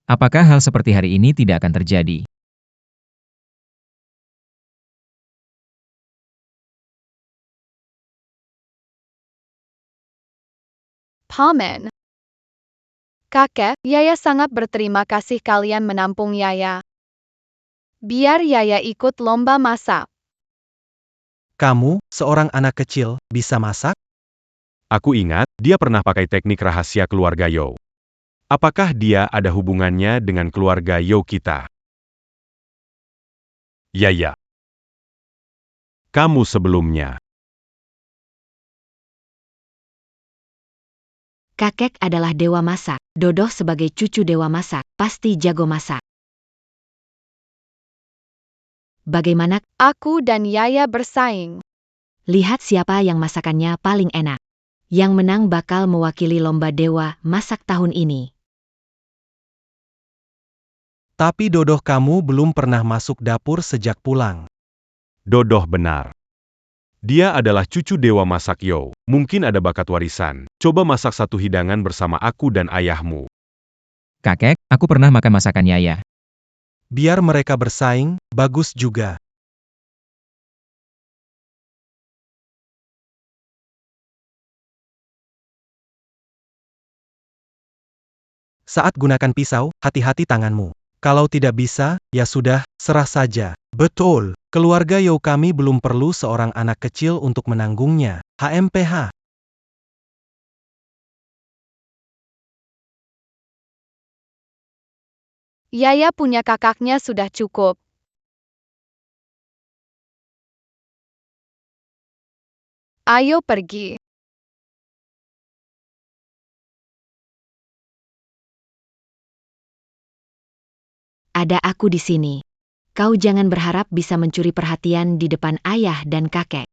Apakah hal seperti hari ini tidak akan terjadi? Paman. Kakek, Yaya sangat berterima kasih kalian menampung Yaya. Biar Yaya ikut lomba masak. Kamu, seorang anak kecil, bisa masak? Aku ingat, dia pernah pakai teknik rahasia keluarga Yo. Apakah dia ada hubungannya dengan keluarga Yo kita? Yaya. Kamu sebelumnya. Kakek adalah dewa masak. Dodo sebagai cucu dewa masak, pasti jago masak. Bagaimana? Aku dan Yaya bersaing. Lihat siapa yang masakannya paling enak. Yang menang bakal mewakili lomba dewa masak tahun ini. Tapi Dodo, kamu belum pernah masuk dapur sejak pulang. Dodo benar. Dia adalah cucu dewa masak Yo. Mungkin ada bakat warisan. Coba masak satu hidangan bersama aku dan ayahmu. Kakek, aku pernah makan masakan Yaya. Biar mereka bersaing, bagus juga. Saat gunakan pisau, hati-hati tanganmu. Kalau tidak bisa, ya sudah, serah saja. Betul, keluarga Yo kami belum perlu seorang anak kecil untuk menanggungnya. HMPH. Yaya punya kakaknya sudah cukup. Ayo pergi. Ada aku di sini. Kau jangan berharap bisa mencuri perhatian di depan ayah dan kakek.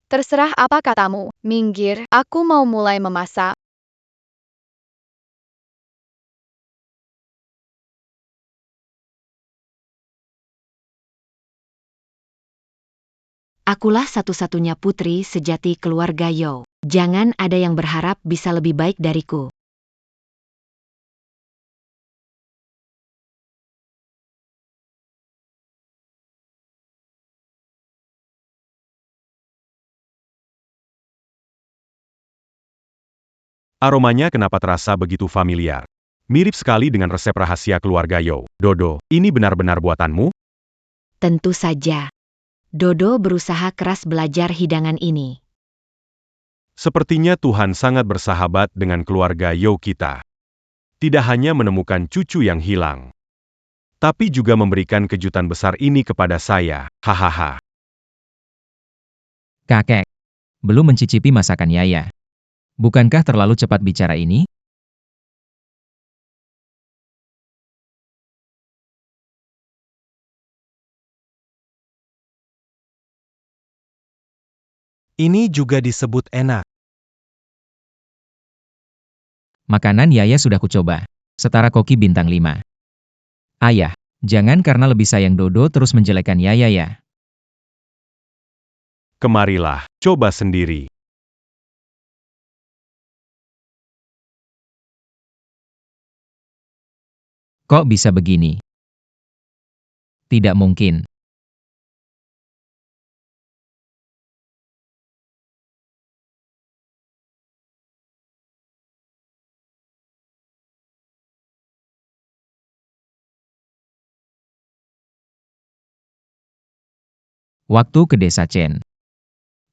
Terserah apa katamu. Minggir, aku mau mulai memasak. Akulah satu-satunya putri sejati keluarga Yo. Jangan ada yang berharap bisa lebih baik dariku. Aromanya kenapa terasa begitu familiar? Mirip sekali dengan resep rahasia keluarga Yo. Dodo, ini benar-benar buatanmu? Tentu saja. Dodo berusaha keras belajar hidangan ini. Sepertinya Tuhan sangat bersahabat dengan keluarga Yo kita. Tidak hanya menemukan cucu yang hilang, tapi juga memberikan kejutan besar ini kepada saya. Hahaha. Kakek, belum mencicipi masakan Yaya. Bukankah terlalu cepat bicara ini? Ini juga disebut enak. Makanan Yaya sudah kucoba. Setara koki bintang 5. Ayah, jangan karena lebih sayang Dodo terus menjelekkan Yaya ya. Kemarilah, coba sendiri. Kok bisa begini? Tidak mungkin. Waktu ke desa Chen.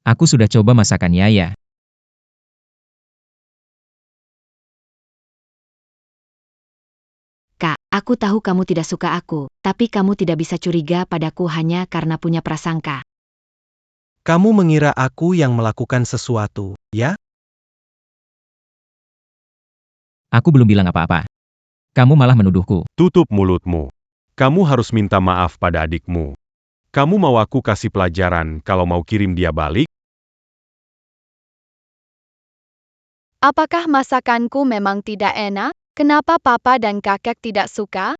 Aku sudah coba masakan Yaya. Kak, aku tahu kamu tidak suka aku, tapi kamu tidak bisa curiga padaku hanya karena punya prasangka. Kamu mengira aku yang melakukan sesuatu, ya? Aku belum bilang apa-apa. Kamu malah menuduhku. Tutup mulutmu. Kamu harus minta maaf pada adikmu. Kamu mau aku kasih pelajaran kalau mau kirim dia balik? Apakah masakanku memang tidak enak? Kenapa papa dan kakek tidak suka?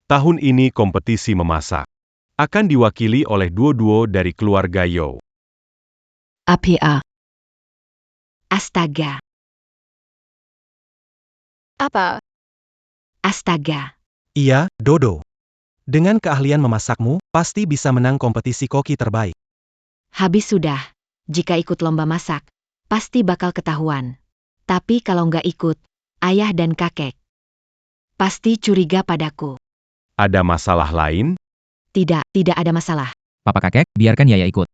Tahun ini kompetisi memasak akan diwakili oleh duo-duo dari keluarga Yo. APA. Astaga. Apa? Astaga. Iya, Dodo. Dengan keahlian memasakmu, pasti bisa menang kompetisi koki terbaik. Habis sudah. Jika ikut lomba masak, pasti bakal ketahuan. Tapi kalau nggak ikut, ayah dan kakek pasti curiga padaku. Ada masalah lain? Tidak ada masalah. Papa kakek, biarkan Yaya ikut.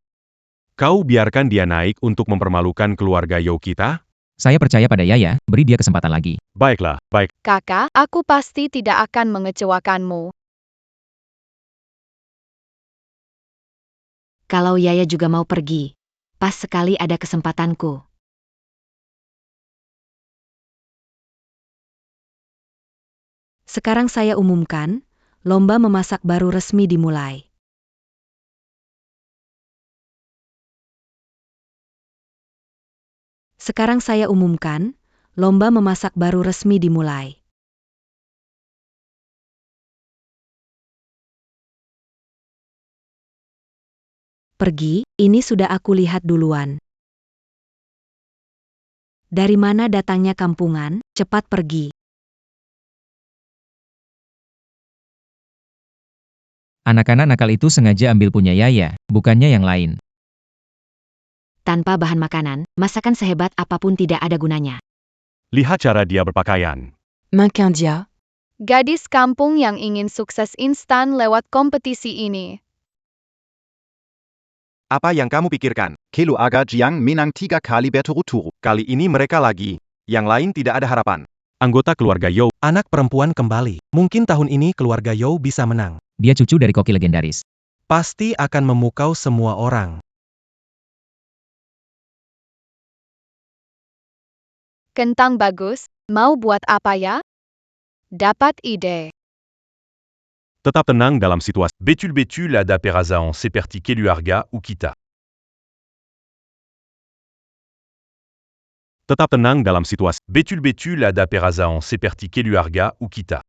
Kau biarkan dia naik untuk mempermalukan keluarga Yo kita? Saya percaya pada Yaya, beri dia kesempatan lagi. Baiklah, baik. Kakak, aku pasti tidak akan mengecewakanmu. Kalau Yaya juga mau pergi, pas sekali ada kesempatanku. Sekarang saya umumkan, lomba memasak baru resmi dimulai. Sekarang saya umumkan, lomba memasak baru resmi dimulai. Pergi, ini sudah aku lihat duluan. Dari mana datangnya kampungan, cepat pergi. Anak-anak nakal itu sengaja ambil punya Yaya, bukannya yang lain. Tanpa bahan makanan, masakan sehebat apapun tidak ada gunanya. Lihat cara dia berpakaian. Mannequin dia. Gadis kampung yang ingin sukses instan lewat kompetisi ini. Apa yang kamu pikirkan? Kelu aga Jiang menang 3 kali berturut-turut. Kali ini mereka lagi. Yang lain tidak ada harapan. Anggota keluarga You. Anak perempuan kembali. Mungkin tahun ini keluarga You bisa menang. Dia cucu dari koki legendaris. Pasti akan memukau semua orang. Kentang bagus, mau buat apa ya? Dapat ide. Tetap tenang dalam situasi. Bétul la da Perazaan seperti keluarga ou kita. Tetap tenang dalam situasi. Bétul la da Perazaan seperti keluarga ou kita.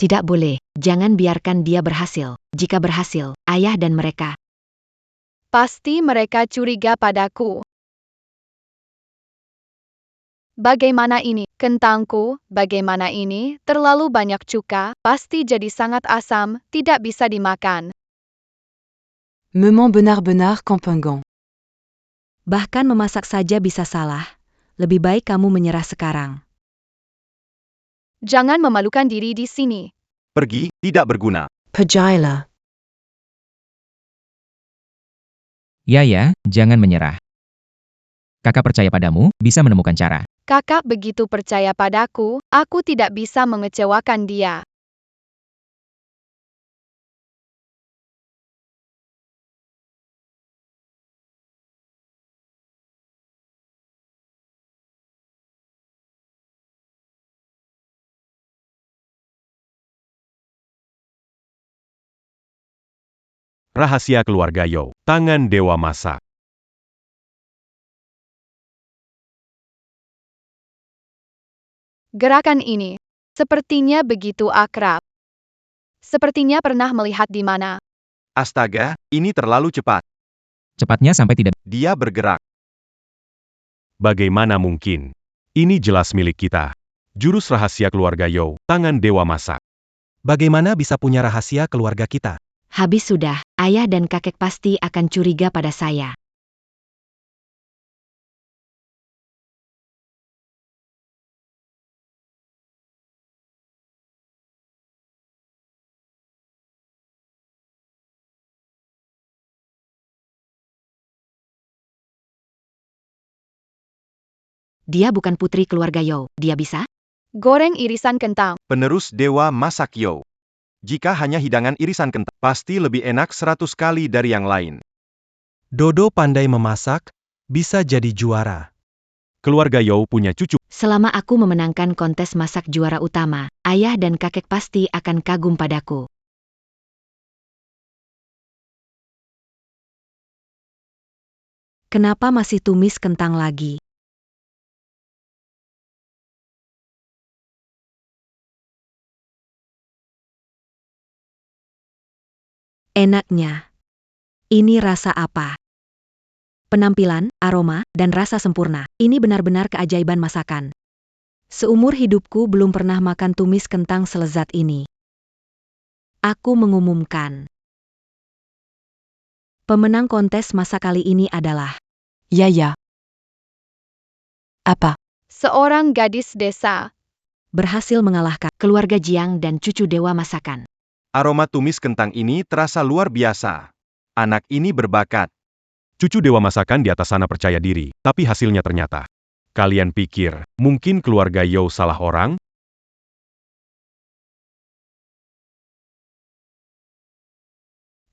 Tidak boleh, jangan biarkan dia berhasil. Jika berhasil, ayah dan mereka. Pasti mereka curiga padaku. Bagaimana ini, kentangku, bagaimana ini, terlalu banyak cuka, pasti jadi sangat asam, tidak bisa dimakan. Maman benar-benar campingant. Bahkan memasak saja bisa salah. Lebih baik kamu menyerah sekarang. Jangan memalukan diri di sini. Pergi, tidak berguna. Pajila. Yaya, jangan menyerah. Kakak percaya padamu, bisa menemukan cara. Kakak begitu percaya padaku, aku tidak bisa mengecewakan dia. Rahasia keluarga You. Tangan Dewa Masak. Gerakan ini, sepertinya begitu akrab. Sepertinya pernah melihat di mana. Astaga, ini terlalu cepat. Cepatnya sampai tidak. Dia bergerak. Bagaimana mungkin? Ini jelas milik kita. Jurus rahasia keluarga You. Tangan Dewa Masak. Bagaimana bisa punya rahasia keluarga kita? Habis sudah, ayah dan kakek pasti akan curiga pada saya. Dia bukan putri keluarga You, dia bisa? Goreng irisan kentang. Penerus Dewa Masak Yo. Jika hanya hidangan irisan kentang, pasti lebih enak 100 kali dari yang lain. Dodo pandai memasak, bisa jadi juara. Keluarga You punya cucu. Selama aku memenangkan kontes masak juara utama, ayah dan kakek pasti akan kagum padaku. Kenapa masih tumis kentang lagi? Enaknya. Ini rasa apa? Penampilan, aroma, dan rasa sempurna. Ini benar-benar keajaiban masakan. Seumur hidupku belum pernah makan tumis kentang selezat ini. Aku mengumumkan. Pemenang kontes masak kali ini adalah Yaya. Apa? Seorang gadis desa. berhasil mengalahkan Keluarga Jiang dan cucu dewa masakan. Aroma tumis kentang ini terasa luar biasa. Anak ini berbakat. Cucu Dewa Masakan di atas sana percaya diri, tapi hasilnya ternyata. Kalian pikir, mungkin keluarga You salah orang?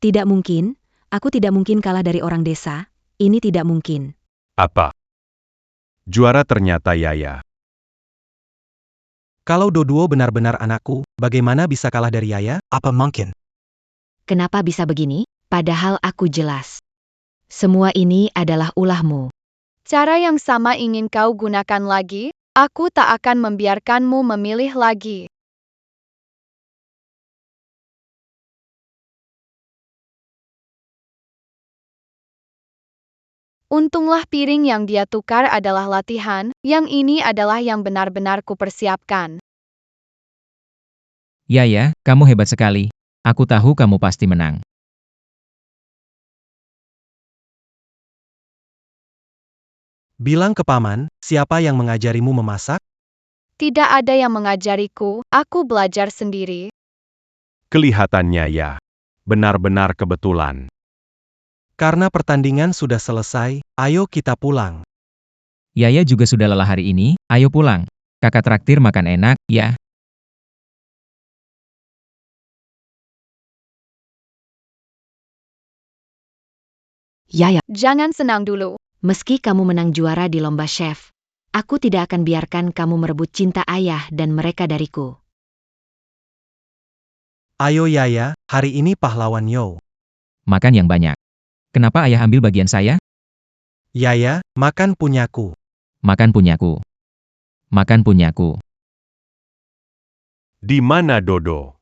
Tidak mungkin, aku tidak mungkin kalah dari orang desa, ini tidak mungkin. Apa? Juara ternyata Yaya. Kalau Doduo benar-benar anakku, bagaimana bisa kalah dari Yaya? Apa mungkin? Kenapa bisa begini? Padahal aku jelas. Semua ini adalah ulahmu. Cara yang sama ingin kau gunakan lagi? Aku tak akan membiarkanmu memilih lagi. Untunglah piring yang dia tukar adalah latihan, yang ini adalah yang benar-benar kupersiapkan. Yaya, kamu hebat sekali. Aku tahu kamu pasti menang. Bilang ke paman, siapa yang mengajarimu memasak? Tidak ada yang mengajariku, aku belajar sendiri. Kelihatannya ya. Benar-benar kebetulan. Karena pertandingan sudah selesai, ayo kita pulang. Yaya juga sudah lelah hari ini, ayo pulang. Kakak traktir makan enak, ya. Yaya, Jangan senang dulu. Meski kamu menang juara di lomba chef, aku tidak akan biarkan kamu merebut cinta ayah dan mereka dariku. Ayo Yaya, hari ini pahlawan Yo. Makan yang banyak. Kenapa ayah ambil bagian saya? Yaya, makan punyaku. Makan punyaku. Makan punyaku. Di mana Dodo?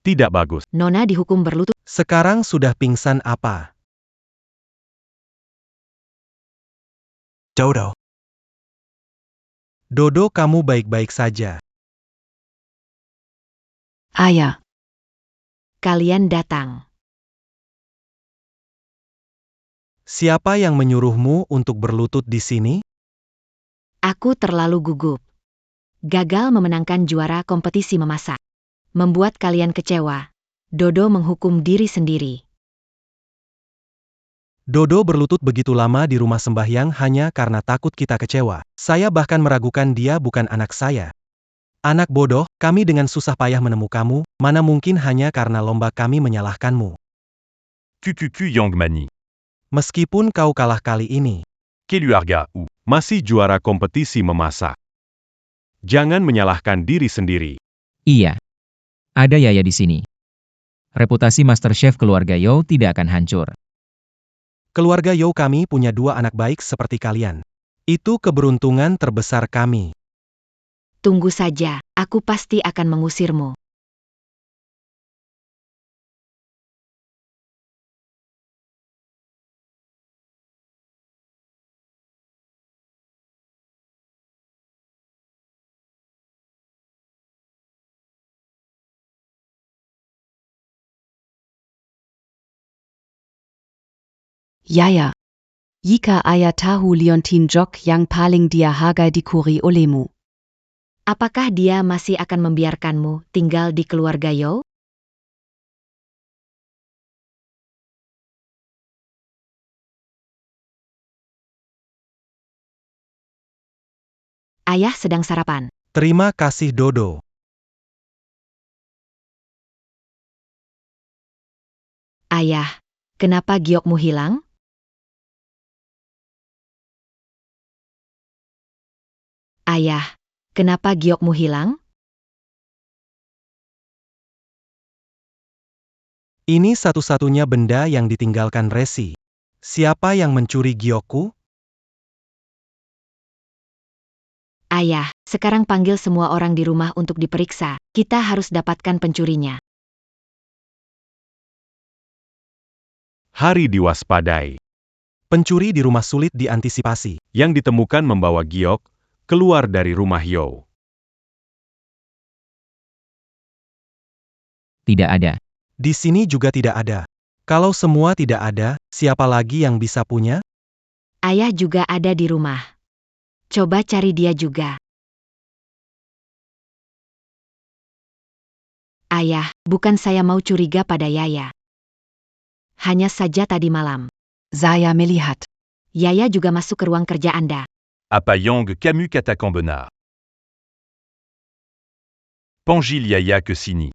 Tidak bagus. Nona dihukum berlutut. Sekarang sudah pingsan apa? Dodo. Dodo, kamu baik-baik saja. Ayah, Kalian datang. Siapa yang menyuruhmu untuk berlutut di sini? Aku terlalu gugup. Gagal memenangkan juara kompetisi memasak. Membuat kalian kecewa. Dodo menghukum diri sendiri. Dodo berlutut begitu lama di rumah sembahyang hanya karena takut kita kecewa. Saya bahkan meragukan dia bukan anak saya. Anak bodoh, kami dengan susah payah menemukanmu, mana mungkin hanya karena lomba kami menyalahkanmu. QQQ Yangmani. Meskipun kau kalah kali ini. Keluarga U. Masih juara kompetisi memasak. Jangan menyalahkan diri sendiri. Iya. Ada Yaya di sini. Reputasi MasterChef keluarga Yo tidak akan hancur. Keluarga Yo kami punya 2 anak baik seperti kalian. Itu keberuntungan terbesar kami. Tunggu saja, aku pasti akan mengusirmu. Yaya. Jika ayah tahu Leontin Jok yang paling dia hargai dikuri olehmu. Apakah dia masih akan membiarkanmu tinggal di keluarga Yo? Ayah sedang sarapan. Terima kasih Dodo. Ayah, kenapa giokmu hilang? Ayah, kenapa giokmu hilang? Ini satu-satunya benda yang ditinggalkan Resi. Siapa yang mencuri giokku? Ayah, sekarang panggil semua orang di rumah untuk diperiksa. Kita harus dapatkan pencurinya. Hari diwaspadai. Pencuri di rumah sulit diantisipasi. Yang ditemukan membawa giok keluar dari rumah Yo. Tidak ada. Di sini juga tidak ada. Kalau semua tidak ada, siapa lagi yang bisa punya? Ayah juga ada di rumah. Coba cari dia juga. Ayah, bukan saya mau curiga pada Yaya. Hanya saja tadi malam, Saya melihat. Yaya juga masuk ke ruang kerja Anda. Apa Yang Camus Katakan Benar. Pangil Yaya Kesini.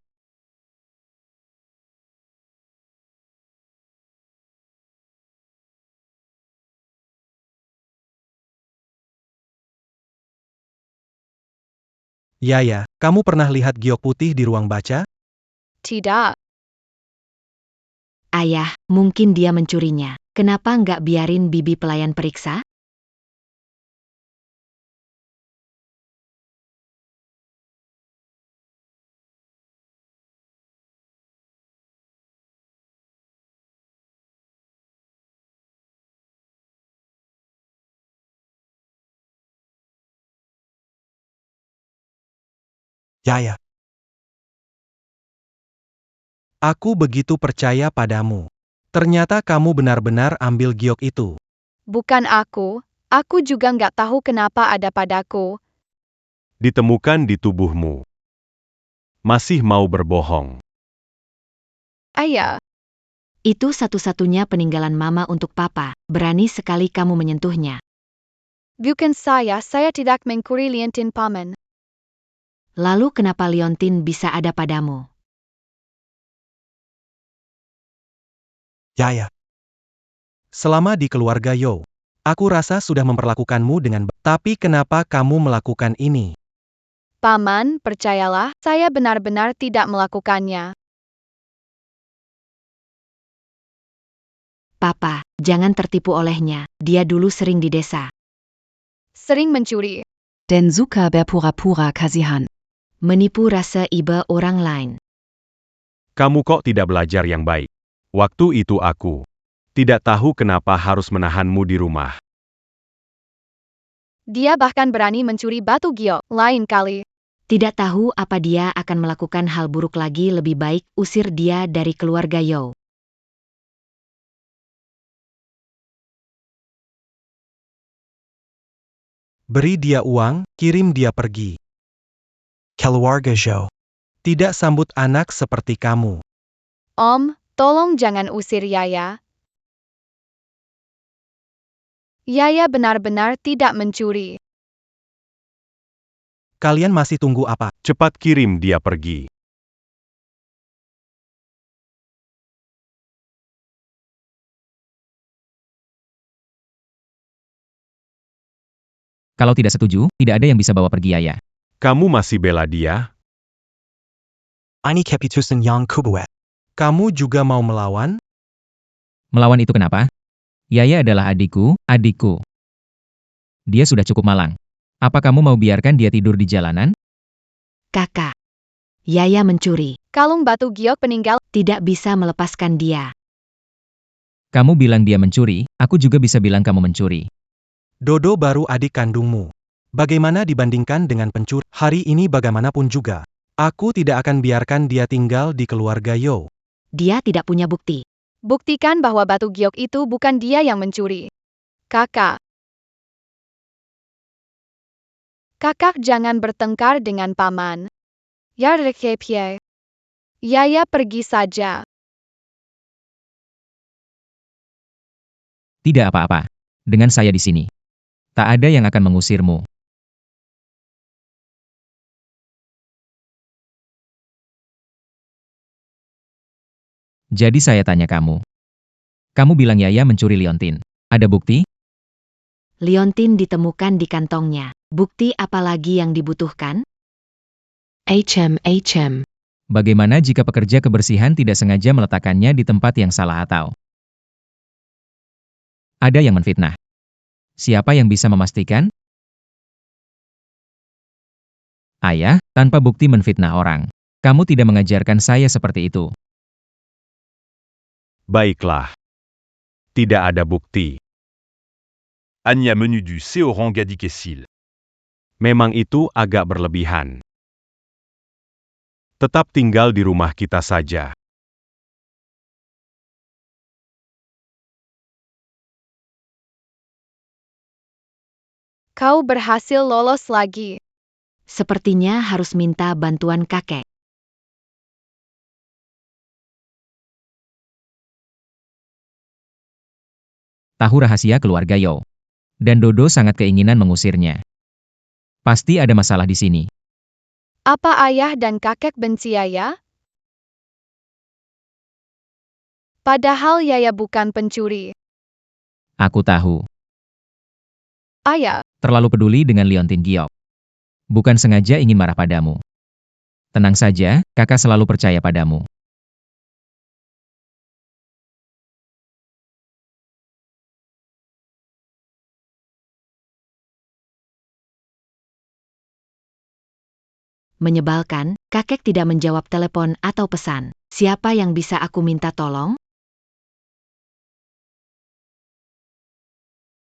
Yaya, kamu pernah lihat giok putih di ruang baca? Tidak. Ayah, mungkin dia mencurinya. Kenapa nggak biarin bibi pelayan periksa? Yaya. Aku begitu percaya padamu. Ternyata kamu benar-benar ambil giok itu. Bukan aku juga nggak tahu kenapa ada padaku. Ditemukan di tubuhmu. Masih mau berbohong. Ayah, Itu satu-satunya peninggalan mama untuk papa. Berani sekali kamu menyentuhnya. bukan saya tidak mencuri liontin paman. Lalu kenapa liontin bisa ada padamu? Yaya. Selama di keluarga Yo, aku rasa sudah memperlakukanmu dengan baik. Tapi kenapa kamu melakukan ini? Paman, percayalah, saya benar-benar tidak melakukannya. Papa, jangan tertipu olehnya. Dia dulu sering di desa. Sering mencuri. Den suka berpura-pura kasihan. Menipu rasa iba orang lain. Kamu kok tidak belajar yang baik? Waktu itu aku tidak tahu kenapa harus menahanmu di rumah. Dia bahkan berani mencuri batu giok. Lain kali. Tidak tahu apa dia akan melakukan hal buruk lagi. Lebih baik usir dia dari keluarga Yo. Beri dia uang, kirim dia pergi. Keluarga Yo. Tidak sambut anak seperti kamu. Om, tolong jangan usir Yaya. Yaya benar-benar tidak mencuri. Kalian masih tunggu apa? Cepat kirim dia pergi. Kalau tidak setuju, tidak ada yang bisa bawa pergi Yaya. Kamu masih bela dia? Ini keputusan yang kubuat. Kamu juga mau melawan? Melawan itu kenapa? Yaya adalah adikku. Dia sudah cukup malang. Apa kamu mau biarkan dia tidur di jalanan? Kakak. Yaya mencuri. Kalung batu giok peninggal. Tidak bisa melepaskan dia. Kamu bilang dia mencuri, aku juga bisa bilang kamu mencuri. Dodo baru adik kandungmu. Bagaimana dibandingkan dengan pencuri? Hari ini bagaimanapun juga. Aku tidak akan biarkan dia tinggal di keluarga Yo. Dia tidak punya bukti. Buktikan bahwa batu giok itu bukan dia yang mencuri. Kakak. Kakak jangan bertengkar dengan paman. Yardekepye. Yaya pergi saja. Tidak apa-apa. Dengan saya di sini. Tak ada yang akan mengusirmu. Jadi saya tanya kamu. Kamu bilang Yaya mencuri liontin. Ada bukti? Liontin ditemukan di kantongnya. Bukti apa lagi yang dibutuhkan? HM. Bagaimana jika pekerja kebersihan tidak sengaja meletakkannya di tempat yang salah atau ada yang menfitnah? Siapa yang bisa memastikan? Ayah, tanpa bukti menfitnah orang. Kamu tidak mengajarkan saya seperti itu. Baiklah. Tidak ada bukti. Anya menu du Seorang Kesil. Memang itu agak berlebihan. Tetap tinggal di rumah kita saja. Kau berhasil lolos lagi. Sepertinya harus minta bantuan kakek. Tahu rahasia keluarga Yo. Dan Dodo sangat keinginan mengusirnya. Pasti ada masalah di sini. Apa ayah dan kakek benci Yaya? Padahal Yaya bukan pencuri. Aku tahu. Ayah, Terlalu peduli dengan liontin giok. Bukan sengaja ingin marah padamu. Tenang saja, kakak selalu percaya padamu. Menyebalkan, kakek tidak menjawab telepon atau pesan. Siapa yang bisa aku minta tolong?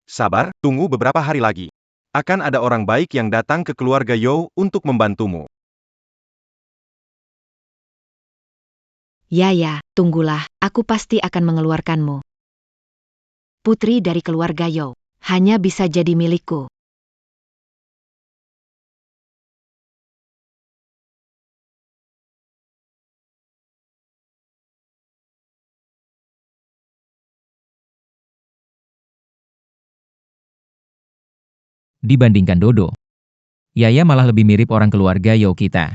Sabar, tunggu beberapa hari lagi. Akan ada orang baik yang datang ke keluarga Yao untuk membantumu. Ya, tunggulah, aku pasti akan mengeluarkanmu. Putri dari keluarga Yao hanya bisa jadi milikku. Dibandingkan Dodo, Yaya malah lebih mirip orang keluarga Yao kita.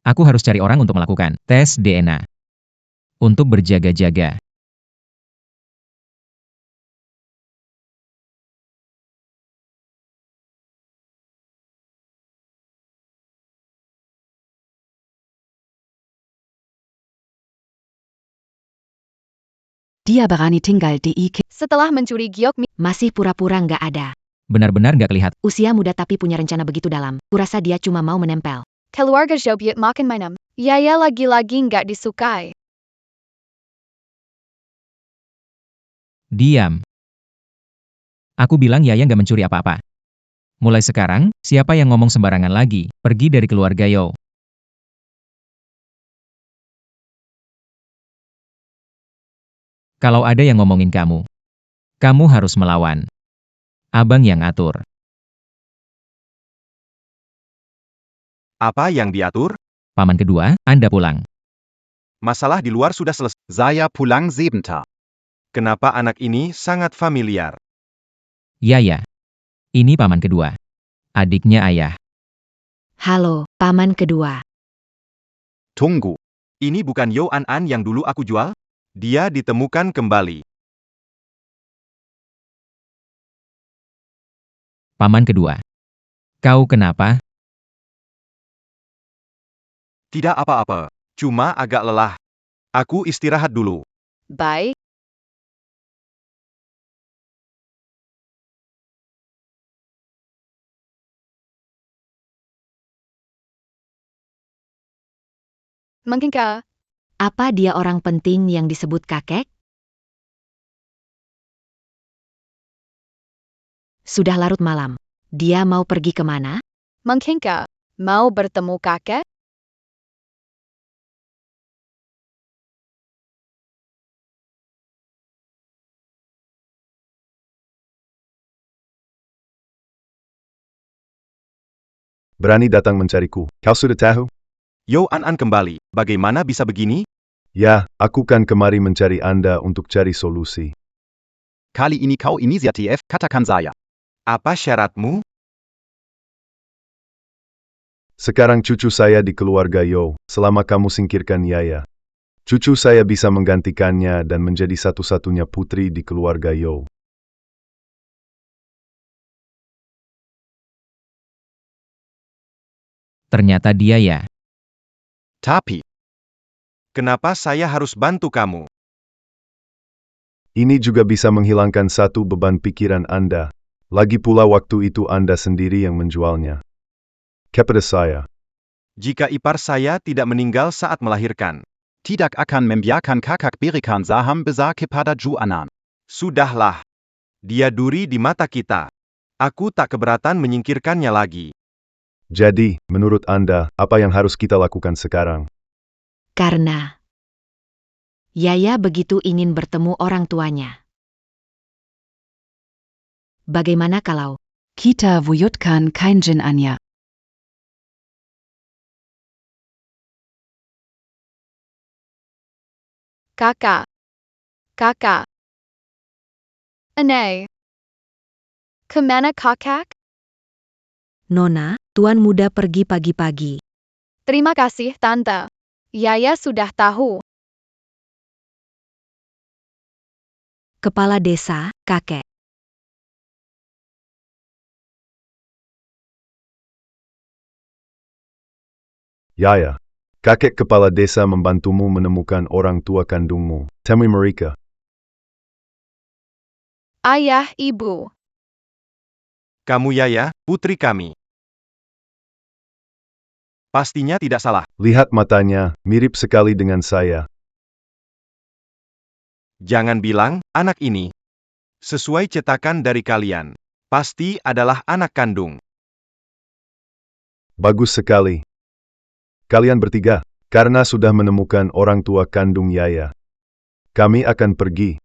Aku harus cari orang untuk melakukan tes DNA. Untuk berjaga-jaga. Dia berani tinggal di IKEA. Setelah mencuri giok Masih pura-pura nggak ada. Benar-benar gak kelihatan. Usia muda tapi punya rencana begitu dalam. Kurasa dia cuma mau menempel. keluarga Jobiut makin mainam. Yaya lagi-lagi nggak disukai. Diam. Aku bilang Yaya gak mencuri apa-apa. Mulai sekarang, siapa yang ngomong sembarangan lagi, pergi dari keluarga Yao. Kalau ada yang ngomongin kamu harus melawan. Abang yang atur. Apa yang diatur? Paman kedua, Anda pulang. Masalah di luar sudah selesai. Saya pulang sebentar. Kenapa anak ini sangat familiar? Yaya. Ini paman kedua. Adiknya ayah. Halo, paman kedua. Tunggu. Ini bukan Yao An yang dulu aku jual? Dia ditemukan kembali. Paman kedua. Kau kenapa? Tidak apa-apa. Cuma agak lelah. Aku istirahat dulu. Baik. Mungkinkah? Apa dia orang penting yang disebut kakek? Sudah larut malam. Dia mau pergi kemana? Mungkinkah? Mau bertemu kakek? Berani datang mencariku. Kau sudah tahu? Yao An kembali. Bagaimana bisa begini? Ya, aku kan kemari mencari Anda untuk cari solusi. Kali ini kau inisiatif, katakan saya. Apa syaratmu? Sekarang cucu saya di keluarga Yao, selama kamu singkirkan Yaya. Cucu saya bisa menggantikannya dan menjadi satu-satunya putri di keluarga Yao. Ternyata dia ya. Tapi, kenapa saya harus bantu kamu? Ini juga bisa menghilangkan satu beban pikiran Anda. Lagi pula waktu itu Anda sendiri yang menjualnya kepada saya. Jika ipar saya tidak meninggal saat melahirkan, Tidak akan membiarkan kakak berikan saham besar kepada Ju Anan. sudahlah. Dia duri di mata kita. Aku tak keberatan menyingkirkannya lagi. Jadi, menurut Anda, apa yang harus kita lakukan sekarang? Karena Yaya begitu ingin bertemu orang tuanya. Bagaimana kalau Kita wujudkan kein Jin Anya. Kakak. Kakak. Aneh. Kemana kakak? Nona, tuan muda pergi pagi-pagi. Terima kasih, Tante. Yaya sudah tahu. Kepala desa, kakek. Yaya. Kakek kepala desa membantumu menemukan orang tua kandungmu. Temui mereka. Ayah, Ibu. Kamu Yaya, putri kami. Pastinya tidak salah. Lihat matanya, mirip sekali dengan saya. Jangan bilang, anak ini. Sesuai cetakan dari kalian. Pasti adalah anak kandung. Bagus sekali. Kalian bertiga, karena sudah menemukan orang tua kandung Yaya. Kami akan pergi.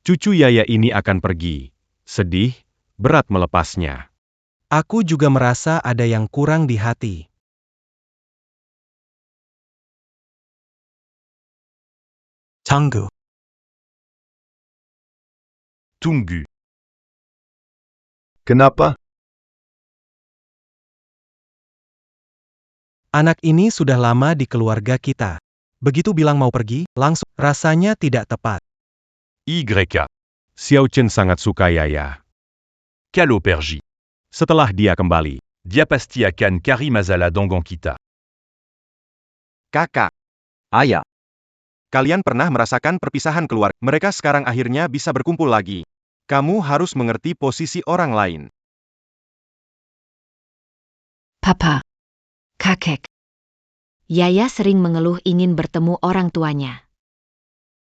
Cucu Yaya ini akan pergi. Sedih, berat melepasnya. Aku juga merasa ada yang kurang di hati. Tunggu. Tunggu. Kenapa? Anak ini sudah lama di keluarga kita. Begitu bilang mau pergi, langsung rasanya tidak tepat. YK. Xiao Chen sangat suka Yaya. Calopergie. Setelah dia kembali, Diapastia kan Kari Mazala Dongon kita. Kakak. Ayah. Kalian pernah merasakan perpisahan keluarga. Mereka sekarang akhirnya bisa berkumpul lagi. Kamu harus mengerti posisi orang lain. Papa. Kakek. Yaya sering mengeluh ingin bertemu orang tuanya.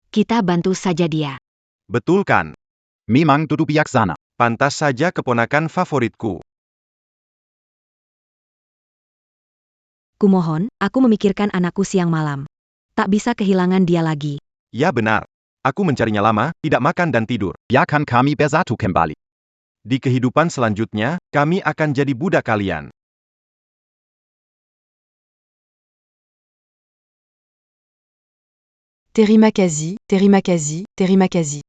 Kita bantu saja dia. Betul kan? Memang dudu bijaksana. Pantas saja keponakan favoritku. Kumohon, aku memikirkan anakku siang malam. Tak bisa kehilangan dia lagi. Ya benar. Aku mencarinya lama, tidak makan dan tidur. Biarkan kami bersatu kembali. Di kehidupan selanjutnya, kami akan jadi budak kalian. Terima kasih, terima kasih, terima kasih.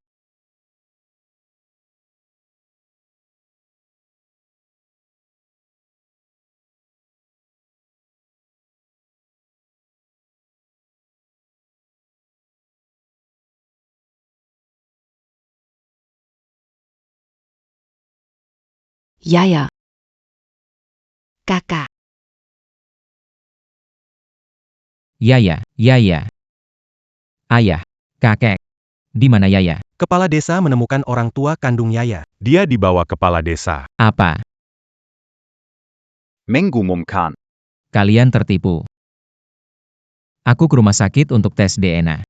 Yaya. Kakak. Yaya, Yaya. Ayah, kakek. Di mana Yaya? Kepala desa menemukan orang tua kandung Yaya. dia dibawa kepala desa. Apa? Mengumumkan. Kalian tertipu. Aku ke rumah sakit untuk tes DNA.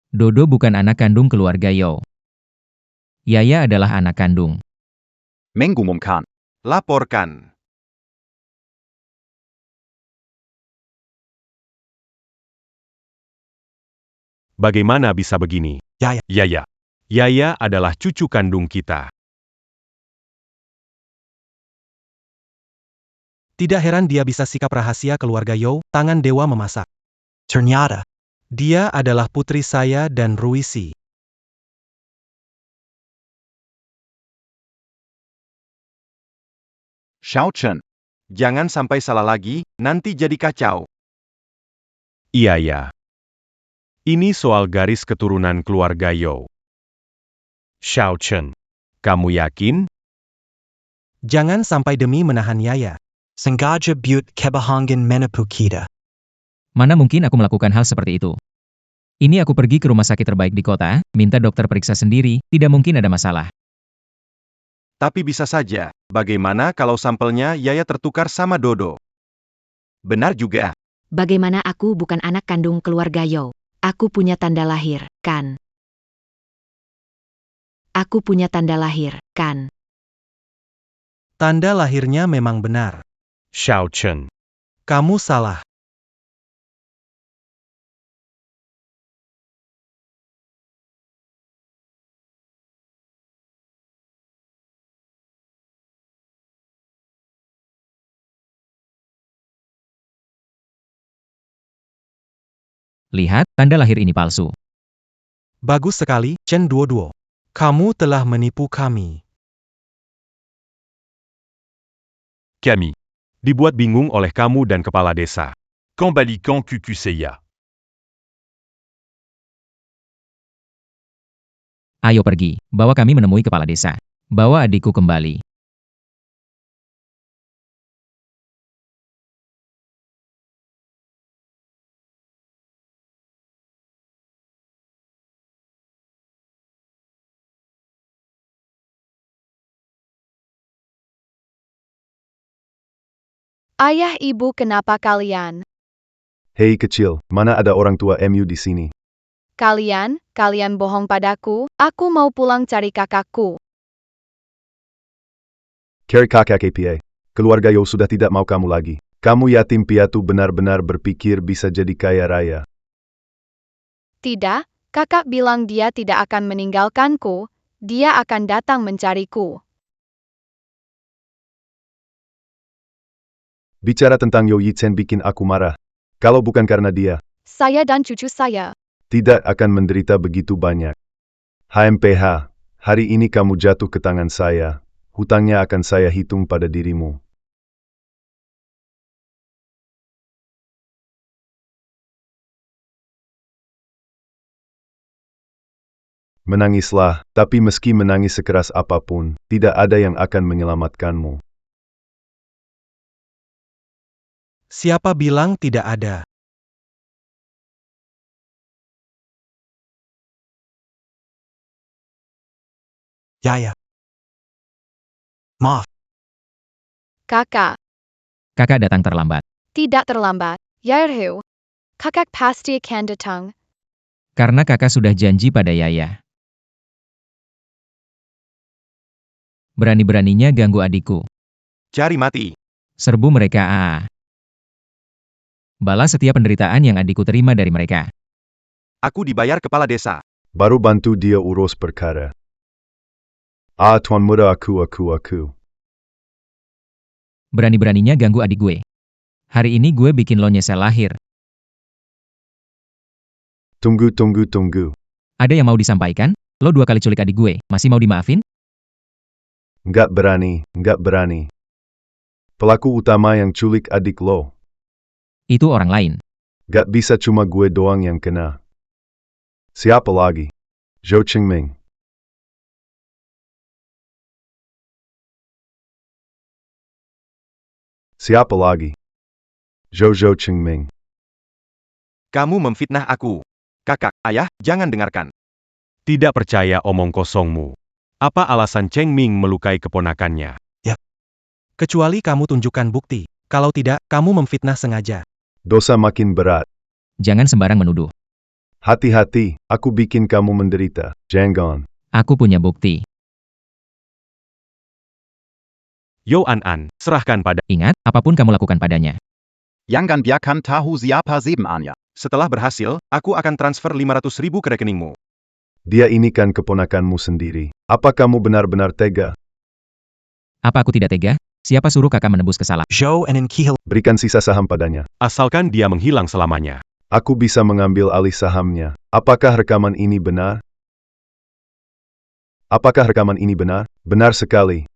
Dodo bukan anak kandung keluarga Yo. Yaya adalah anak kandung. Mengumumkan. Laporkan. Bagaimana bisa begini? Yaya. Yaya. Yaya adalah cucu kandung kita. Tidak heran dia bisa sikap rahasia keluarga Yo, tangan dewa memasak. Ternyata, dia adalah putri saya dan Ruisi. Xiao Chen. Jangan sampai salah lagi, nanti jadi kacau. Iya ya. Ini soal garis keturunan keluarga Yo. Xiao Chen. Kamu yakin? Jangan sampai demi menahan Yaya. Sengaja buat kebahangan menepu kita. Mana mungkin aku melakukan hal seperti itu? Ini aku pergi ke rumah sakit terbaik di kota, minta dokter periksa sendiri, tidak mungkin ada masalah. Tapi bisa saja, bagaimana kalau sampelnya Yaya tertukar sama Dodo? Benar juga. Bagaimana aku bukan anak kandung keluarga Yo? Aku punya tanda lahir, kan? Aku punya tanda lahir, kan? Tanda lahirnya memang benar. Xiao Chen. Kamu salah. Lihat, tanda lahir ini palsu. Bagus sekali, Chen Duoduo. Kamu telah menipu kami. Camille. Dibuat bingung oleh kamu dan kepala desa. Kambalikan Kukuseya. Ayo pergi, bawa kami menemui kepala desa. Bawa adikku kembali. Ayah ibu kenapa kalian? Hei kecil, mana ada orang tua MU di sini? Kalian bohong padaku, aku mau pulang cari kakakku. Cari kakak APA. Keluarga Yo sudah tidak mau kamu lagi. Kamu yatim piatu benar-benar berpikir bisa jadi kaya raya. Tidak, kakak bilang dia tidak akan meninggalkanku, dia akan datang mencariku. Bicara tentang Yo Yitsen bikin aku marah. Kalau bukan karena dia, Saya dan cucu saya. tidak akan menderita begitu banyak. HMPH, hari ini kamu jatuh ke tangan saya. Hutangnya akan saya hitung pada dirimu. Menangislah, tapi meski menangis sekeras apapun, tidak ada yang akan menyelamatkanmu. Siapa bilang tidak ada? Yaya. Maaf. Kakak, Kakak datang terlambat. tidak terlambat. Yarhu. Kakak pasti akan datang. Karena kakak sudah janji pada Yaya. Berani-beraninya ganggu adikku. Cari mati. Serbu mereka Balas setiap penderitaan yang adikku terima dari mereka. Aku dibayar kepala desa. Baru bantu dia urus perkara. Tuan muda aku. Berani-beraninya ganggu adik gue. Hari ini gue bikin lo nyesel lahir. Tunggu. Ada yang mau disampaikan? Lo 2 kali culik adik gue, masih mau dimaafin? Nggak berani. Pelaku utama yang culik adik lo. Itu orang lain. Gak bisa cuma gue doang yang kena. Siapa lagi? Zhou Qingming. Siapa lagi? Zhou Qingming. Kamu memfitnah aku. Kakak, ayah, jangan dengarkan. Tidak percaya omong kosongmu. Apa alasan Cheng Ming melukai keponakannya? Kecuali kamu tunjukkan bukti. Kalau tidak, kamu memfitnah sengaja. Dosa makin berat. Jangan sembarang menuduh. Hati-hati, aku bikin kamu menderita. Jangan. Aku punya bukti. Yo An, serahkan pada. Ingat, apapun kamu lakukan padanya. Jangan biarkan tahu siapa sebenarnya. Setelah berhasil, aku akan transfer 500.000 ke rekeningmu. Dia ini kan keponakanmu sendiri. Apa kamu benar-benar tega? Apa aku tidak tega? Siapa suruh kakak menebus kesalahan? Zhou Enenkihil. Berikan sisa saham padanya. Asalkan dia menghilang selamanya. Aku bisa mengambil alih sahamnya. Apakah rekaman ini benar? Benar sekali.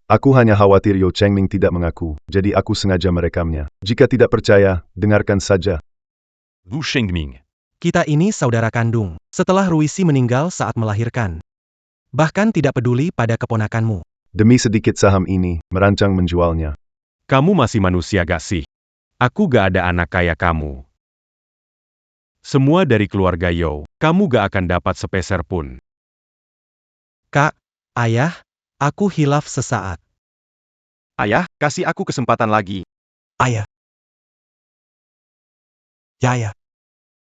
Aku hanya khawatir Yo Chengming tidak mengaku, jadi aku sengaja merekamnya. Jika tidak percaya, dengarkan saja. Wu Shengming. Kita ini saudara kandung. Setelah Ruisi meninggal saat melahirkan. Bahkan tidak peduli pada keponakanmu. Demi sedikit saham ini, merancang menjualnya. Kamu masih manusia gak sih? Aku gak ada anak kayak kamu. Semua dari keluarga Yo, kamu gak akan dapat sepeser pun. Kak, ayah, aku hilaf sesaat. Ayah, kasih aku kesempatan lagi. Ayah. Yaya.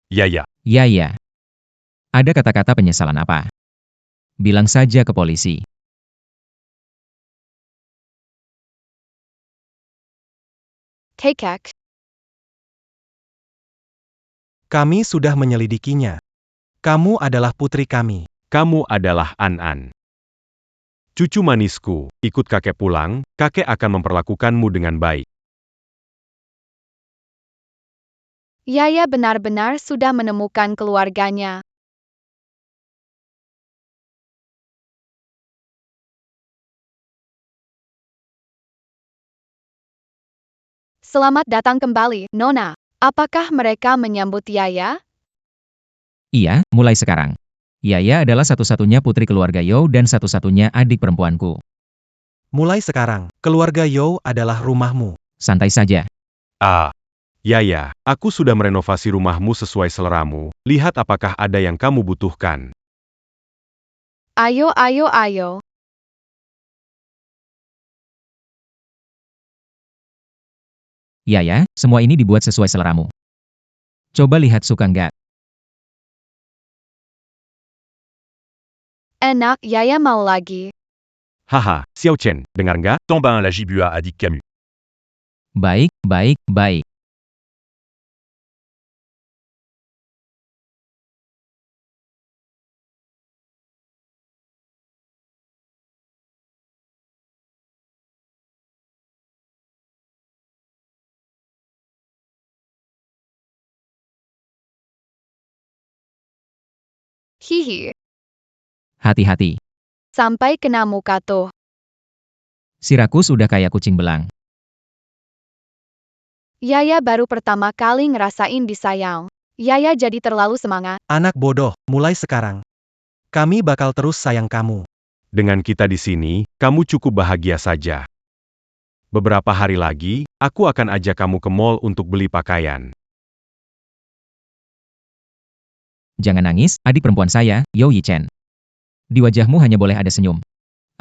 Ya. Ya. Ada kata-kata penyesalan apa? Bilang saja ke polisi. Kakak, Kami sudah menyelidikinya. Kamu adalah putri kami. Kamu adalah An. Cucu manisku, ikut kakek pulang, kakek akan memperlakukanmu dengan baik. Yaya benar-benar sudah menemukan keluarganya. Selamat datang kembali, Nona. Apakah mereka menyambut Yaya? Iya, mulai sekarang. Yaya adalah satu-satunya putri keluarga Yo dan satu-satunya adik perempuanku. Mulai sekarang, keluarga Yo adalah rumahmu. Santai saja. Ah. Yaya, aku sudah merenovasi rumahmu sesuai seleramu. Lihat apakah ada yang kamu butuhkan. Ayo, ayo, ayo. Yaya, semua ini dibuat sesuai seleramu. Coba lihat suka nggak? Enak, Yaya mau lagi. Haha, Xiao Chen, dengar nggak? Tombe à la gibua, adik Camus. Baik, baik, baik. Hihi. Hati-hati. Sampai kena muka tuh. Si rakus udah kayak kucing belang. Yaya baru pertama kali ngerasain disayang. Yaya jadi terlalu semangat. Anak bodoh, mulai sekarang. Kami bakal terus sayang kamu. Dengan kita di sini, kamu cukup bahagia saja. Beberapa hari lagi, aku akan ajak kamu ke mall untuk beli pakaian. Jangan nangis, adik perempuan saya, Yo Yi-chen. Di wajahmu hanya boleh ada senyum.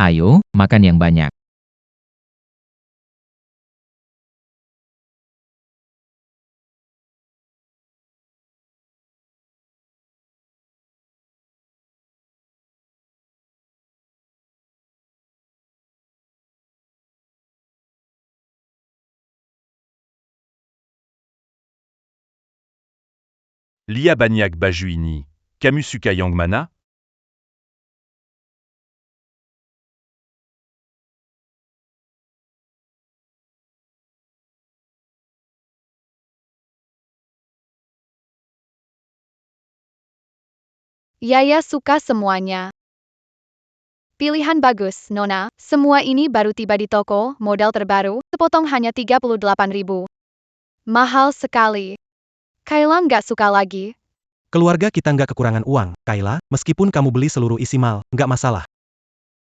Ayo, makan yang banyak. Lia Banyak Bajuini. Camus Sukayang Mana? Yaya suka semuanya. Pilihan bagus, Nona. Semua ini baru tiba di toko, model terbaru, sepotong hanya 38.000. Mahal sekali. Kayla nggak suka lagi. Keluarga kita nggak kekurangan uang, Kayla, meskipun kamu beli seluruh isi mal, nggak masalah.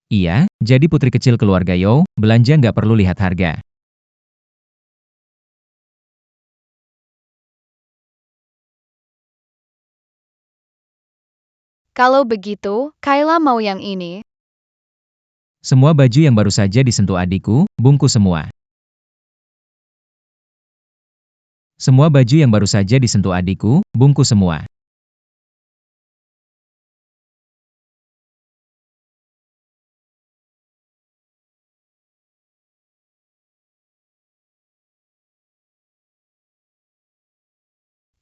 Iya, jadi putri kecil keluarga Yo, belanja nggak perlu lihat harga. Kalau begitu, Kayla mau yang ini. Semua baju yang baru saja disentuh adikku, bungkus semua. Semua baju yang baru saja disentuh adikku, bungkus semua.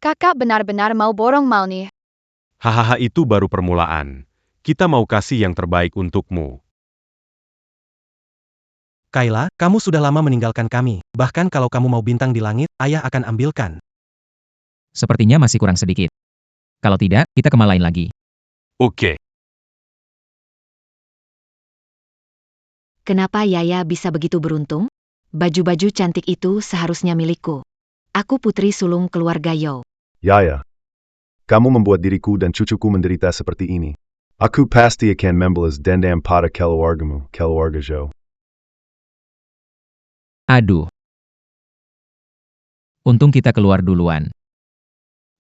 Kakak benar-benar mau borong mal nih. Hahaha, itu baru permulaan. Kita mau kasih yang terbaik untukmu. Kayla, kamu sudah lama meninggalkan kami. Bahkan kalau kamu mau bintang di langit, ayah akan ambilkan. Sepertinya masih kurang sedikit. Kalau tidak, kita ke mall lain lagi. Ok. Kenapa Yaya bisa begitu beruntung? Baju-baju cantik itu seharusnya milikku. Aku putri sulung keluarga Yo. Yaya. Kamu membuat diriku dan cucuku menderita seperti ini. Aku pasti akan membalas dendam pada keluargamu, keluarga Jo. Aduh. Untung kita keluar duluan.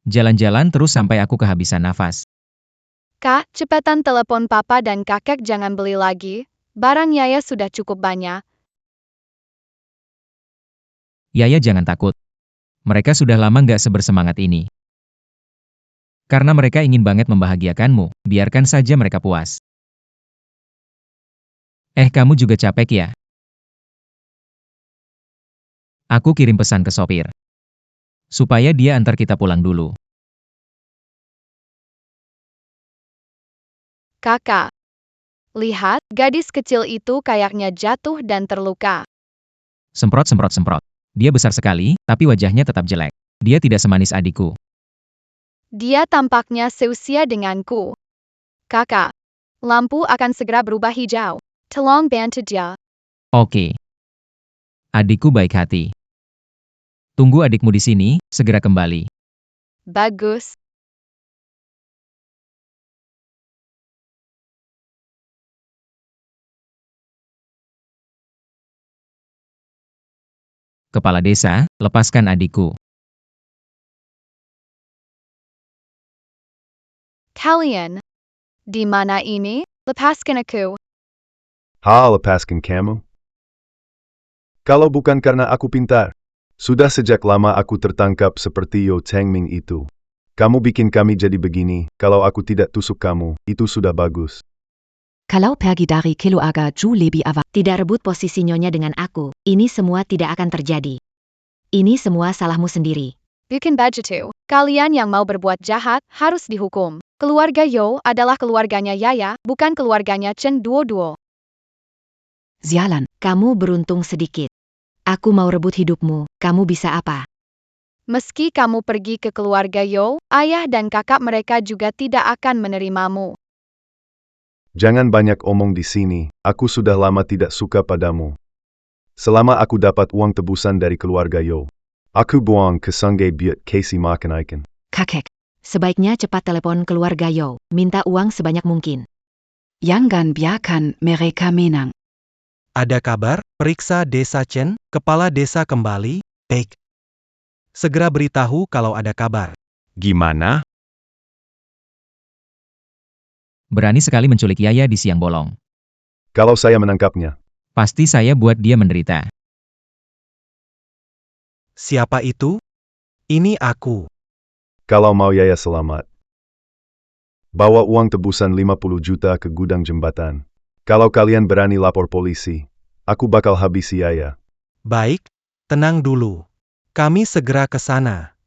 Jalan-jalan terus sampai aku kehabisan nafas. Kak, cepetan telepon papa dan kakek jangan beli lagi. Barang Yaya sudah cukup banyak. Yaya jangan takut. Mereka sudah lama nggak sebersemangat ini. Karena mereka ingin banget membahagiakanmu, biarkan saja mereka puas. Kamu juga capek ya? Aku kirim pesan ke sopir. Supaya dia antar kita pulang dulu. Kakak. Lihat, gadis kecil itu kayaknya jatuh dan terluka. Semprot, semprot, semprot. Dia besar sekali, tapi wajahnya tetap jelek. Dia tidak semanis adikku. Dia tampaknya seusia denganku. Kakak. Lampu akan segera berubah hijau. Tolong bantu dia. Oke. Adikku baik hati. Tunggu adikmu di sini, segera kembali. Bagus. Kepala desa, lepaskan adikku. Kalian, di mana ini? Lepaskan aku. Lepaskan kamu? Kalau bukan karena aku pintar. Sudah sejak lama aku tertangkap seperti Yo Changming itu. Kamu bikin kami jadi begini, kalau aku tidak tusuk kamu, itu sudah bagus. Kalau pergi dari keluarga Ju lebih awal. Tidak rebut posisi nyonya dengan aku, ini semua tidak akan terjadi. Ini semua salahmu sendiri. Bukan begitu. Kalian yang mau berbuat jahat harus dihukum. Keluarga Yo adalah keluarganya Yaya, bukan keluarganya Chen Duo. Sialan. Kamu beruntung sedikit. Aku mau rebut hidupmu, kamu bisa apa? Meski kamu pergi ke keluarga Yo, ayah dan kakak mereka juga tidak akan menerimamu. Jangan banyak omong di sini, aku sudah lama tidak suka padamu. Selama aku dapat uang tebusan dari keluarga Yo, aku buang ke Sungai Buet Casey makan ikan. Kakek, sebaiknya cepat telepon keluarga Yo, minta uang sebanyak mungkin. Jangan biarkan mereka menang. Ada kabar? Periksa Desa Chen, Kepala Desa kembali, baik. Segera beritahu kalau ada kabar. Gimana? Berani sekali menculik Yaya di siang bolong. Kalau saya menangkapnya, Pasti saya buat dia menderita. Siapa itu? Ini aku. kalau mau Yaya selamat, bawa uang tebusan 50 juta ke gudang jembatan. Kalau kalian berani lapor polisi, aku bakal habisi Yaya. Baik, tenang dulu. Kami segera ke sana.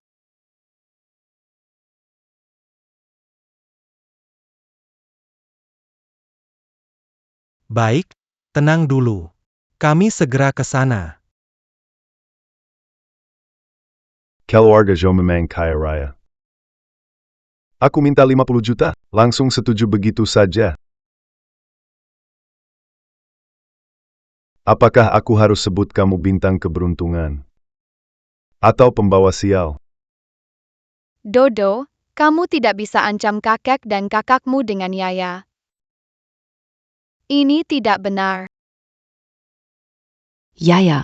Baik, tenang dulu. Kami segera ke sana. Keluarga Jo memang kaya raya. Aku minta 50 juta, langsung setuju begitu saja. Apakah aku harus sebut kamu bintang keberuntungan? Atau pembawa sial? Dodo, kamu tidak bisa ancam kakek dan kakakmu dengan Yaya. Ini tidak benar. Yaya.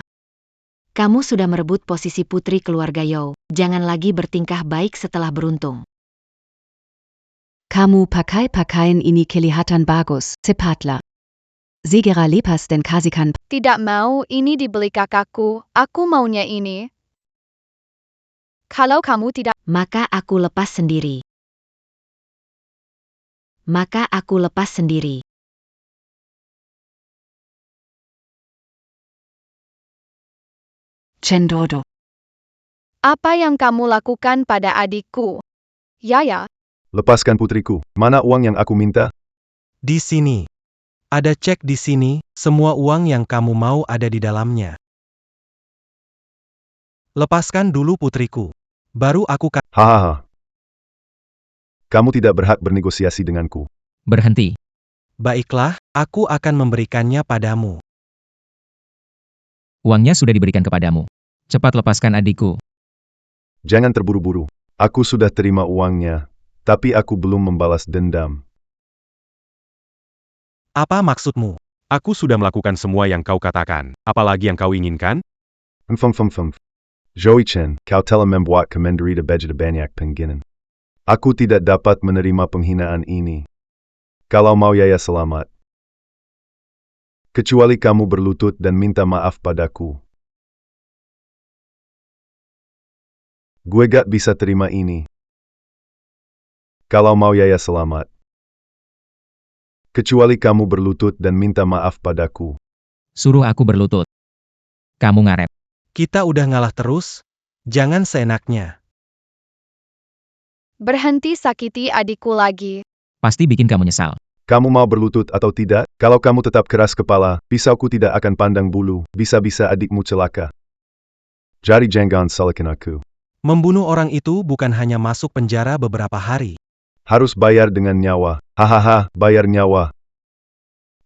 Kamu sudah merebut posisi putri keluarga Yo, jangan lagi bertingkah baik setelah beruntung. Kamu pakai pakaian ini kelihatan bagus, cepatlah. Segera lepas dan kasihkan. Tidak mau, ini dibeli kakakku, aku maunya ini. Kalau kamu tidak, Maka aku lepas sendiri. Maka aku lepas sendiri. Chen Dodo. apa yang kamu lakukan pada adikku? Yaya, Lepaskan putriku, mana uang yang aku minta? Di sini. Ada cek di sini, semua uang yang kamu mau ada di dalamnya. Lepaskan dulu putriku. Baru aku Hahaha. Kamu tidak berhak bernegosiasi denganku. Berhenti. Baiklah, aku akan memberikannya padamu. Uangnya sudah diberikan kepadamu. Cepat lepaskan adikku. Jangan terburu-buru. Aku sudah terima uangnya, tapi aku belum membalas dendam. Apa maksudmu? Aku sudah melakukan semua yang kau katakan. Apalagi yang kau inginkan? Joey Chen, kau telah membuat menderita begitu banyak penghinaan. Aku tidak dapat menerima penghinaan ini. Kalau mau Yaya selamat, kecuali kamu berlutut dan minta maaf padaku. Gue gak bisa terima ini. Kalau mau Yaya selamat, kecuali kamu berlutut dan minta maaf padaku. Suruh aku berlutut. Kamu ngarep. Kita udah ngalah terus? Jangan seenaknya. berhenti sakiti adikku lagi. Pasti bikin kamu nyesal. Kamu mau berlutut atau tidak? Kalau kamu tetap keras kepala, pisauku tidak akan pandang bulu, bisa-bisa adikmu celaka. Jadi jangan salahkan aku. Membunuh orang itu bukan hanya masuk penjara beberapa hari. Harus bayar dengan nyawa. Hahaha, bayar nyawa.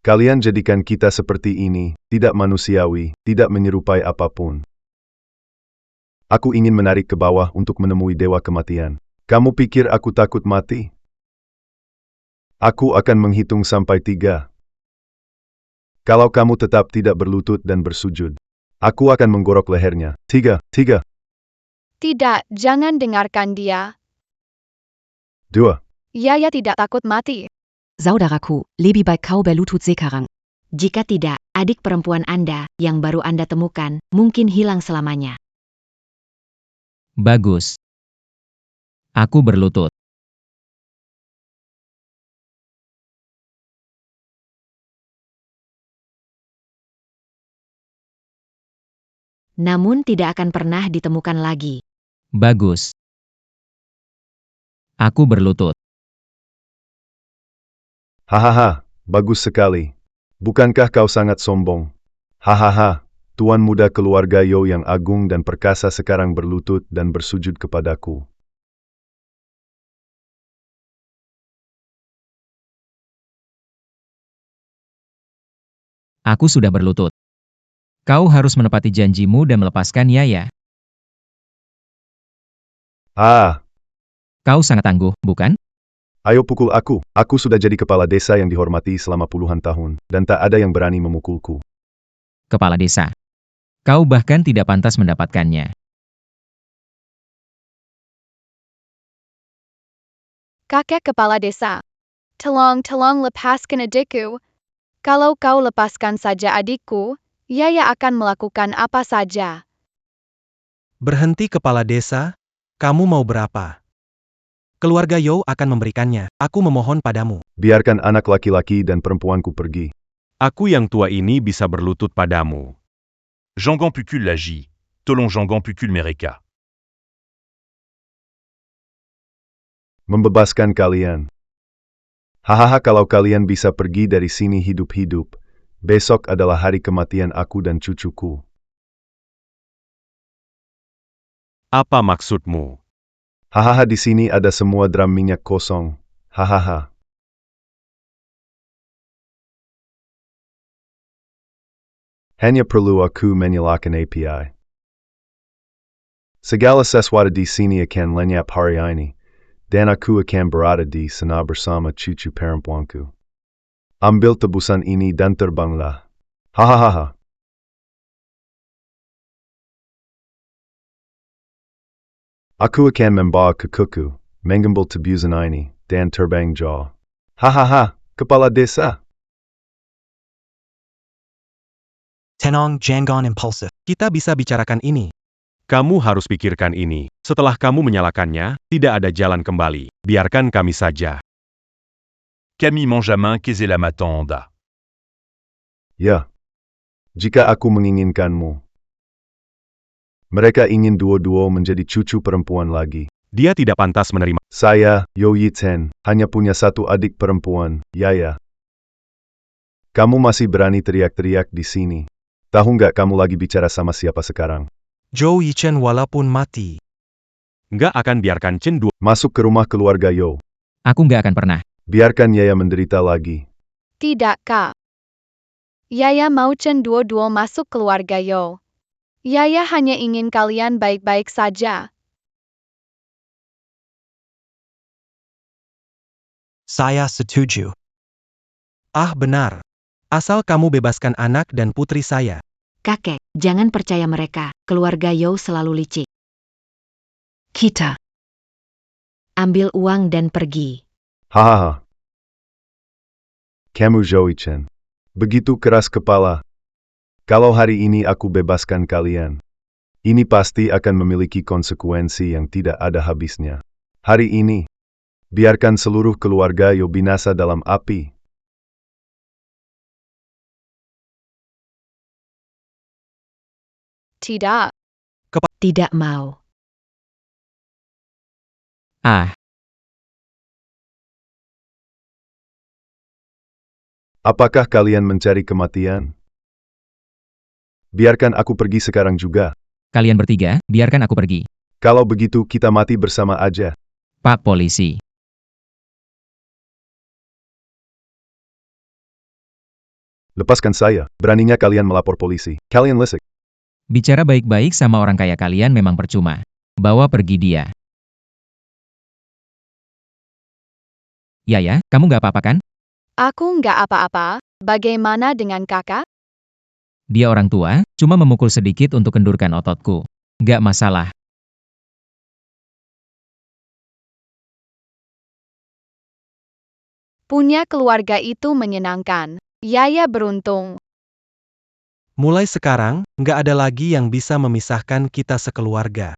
Kalian jadikan kita seperti ini, tidak manusiawi, tidak menyerupai apapun. Aku ingin menarik ke bawah untuk menemui dewa kematian. Kamu pikir aku takut mati? Aku akan menghitung sampai 3. Kalau kamu tetap tidak berlutut dan bersujud, Aku akan menggorok lehernya. 3. Tidak, jangan dengarkan dia. 2. Yaya tidak takut mati. Saudaraku, lebih baik kau berlutut sekarang. Jika tidak, adik perempuan Anda, yang baru Anda temukan, mungkin hilang selamanya. Bagus. Aku berlutut. Namun tidak akan pernah ditemukan lagi. Bagus. Aku berlutut. Hahaha, bagus sekali. Bukankah kau sangat sombong? Hahaha, tuan muda keluarga Yo yang agung dan perkasa sekarang berlutut dan bersujud kepadaku. Aku sudah berlutut. Kau harus menepati janjimu dan melepaskan Yaya. Ah, Kau sangat tangguh, bukan? ayo pukul aku. Aku sudah jadi kepala desa yang dihormati selama puluhan tahun, dan tak ada yang berani memukulku. Kepala desa. Kau bahkan tidak pantas mendapatkannya. Kakek kepala desa. Tolong lepaskan adikku. Kalau kau lepaskan saja adikku, Yaya akan melakukan apa saja. Berhenti kepala desa, kamu mau berapa? Keluarga Yo akan memberikannya, aku memohon padamu. Biarkan anak laki-laki dan perempuanku pergi. Aku yang tua ini bisa berlutut padamu. Jangan Pukul l'agit. Tolong Jangan Pukul mereka. Membebaskan kalian. Hahaha, kalau kalian bisa pergi dari sini hidup-hidup, besok adalah hari kematian aku dan cucuku. Apa maksudmu? Hahaha, di sini ada semua drum minyak kosong. Hahaha. Hanya perlu aku menyalakan API. Segala sesuatu di sini akan lenyap hari ini, dan aku akan berada di sana bersama cucu perempuanku. Ambil tebusan ini dan terbanglah. Hahaha. Aku akan membawa kukuku, mengambil tebusan ini, dan terbang jauh. Hahaha, kepala desa. Tenang, jangan impulsif. Kita bisa bicarakan ini. Kamu harus pikirkan ini. Setelah kamu menyalakannya, tidak ada jalan kembali. Biarkan kami saja. Camille Manjamin Kezela m'attenda. Ya. Jika aku menginginkanmu. Mereka ingin dua-dua menjadi cucu perempuan lagi. Dia tidak pantas menerima. Saya, Yo Yiten, hanya punya satu adik perempuan, Yaya. Kamu masih berani teriak-teriak di sini. Tahu nggak kamu lagi bicara sama siapa sekarang? Zhou Yichen walaupun mati. Nggak akan biarkan Chen Duo. Masuk ke rumah keluarga Yo. Aku nggak akan pernah. Biarkan Yaya menderita lagi. Tidak, Kak. Yaya mau Chen Duo masuk keluarga Yo. Yaya hanya ingin kalian baik-baik saja. Saya setuju. Ah benar. Asal kamu bebaskan anak dan putri saya. Kakek, jangan percaya mereka, keluarga Yo selalu licik. Kita. Ambil uang dan pergi. Hahaha. Kamu Zoe-chan. Begitu keras kepala. Kalau hari ini aku bebaskan kalian, ini pasti akan memiliki konsekuensi yang tidak ada habisnya. Hari ini, biarkan seluruh keluarga Yo binasa dalam api. Tidak. Tidak mau. Ah, Apakah kalian mencari kematian? Biarkan aku pergi sekarang juga. kalian bertiga, biarkan aku pergi. Kalau begitu kita mati bersama aja. Pak Polisi. Lepaskan saya. Beraninya kalian melapor polisi. Kalian lesik. Bicara baik-baik sama orang kaya kalian memang percuma. Bawa pergi dia. Yaya, kamu nggak apa-apa kan? Aku nggak apa-apa. Bagaimana dengan kakak? Dia orang tua, cuma memukul sedikit untuk kendurkan ototku. Gak masalah. Punya keluarga itu menyenangkan. Yaya beruntung. Mulai sekarang, nggak ada lagi yang bisa memisahkan kita sekeluarga.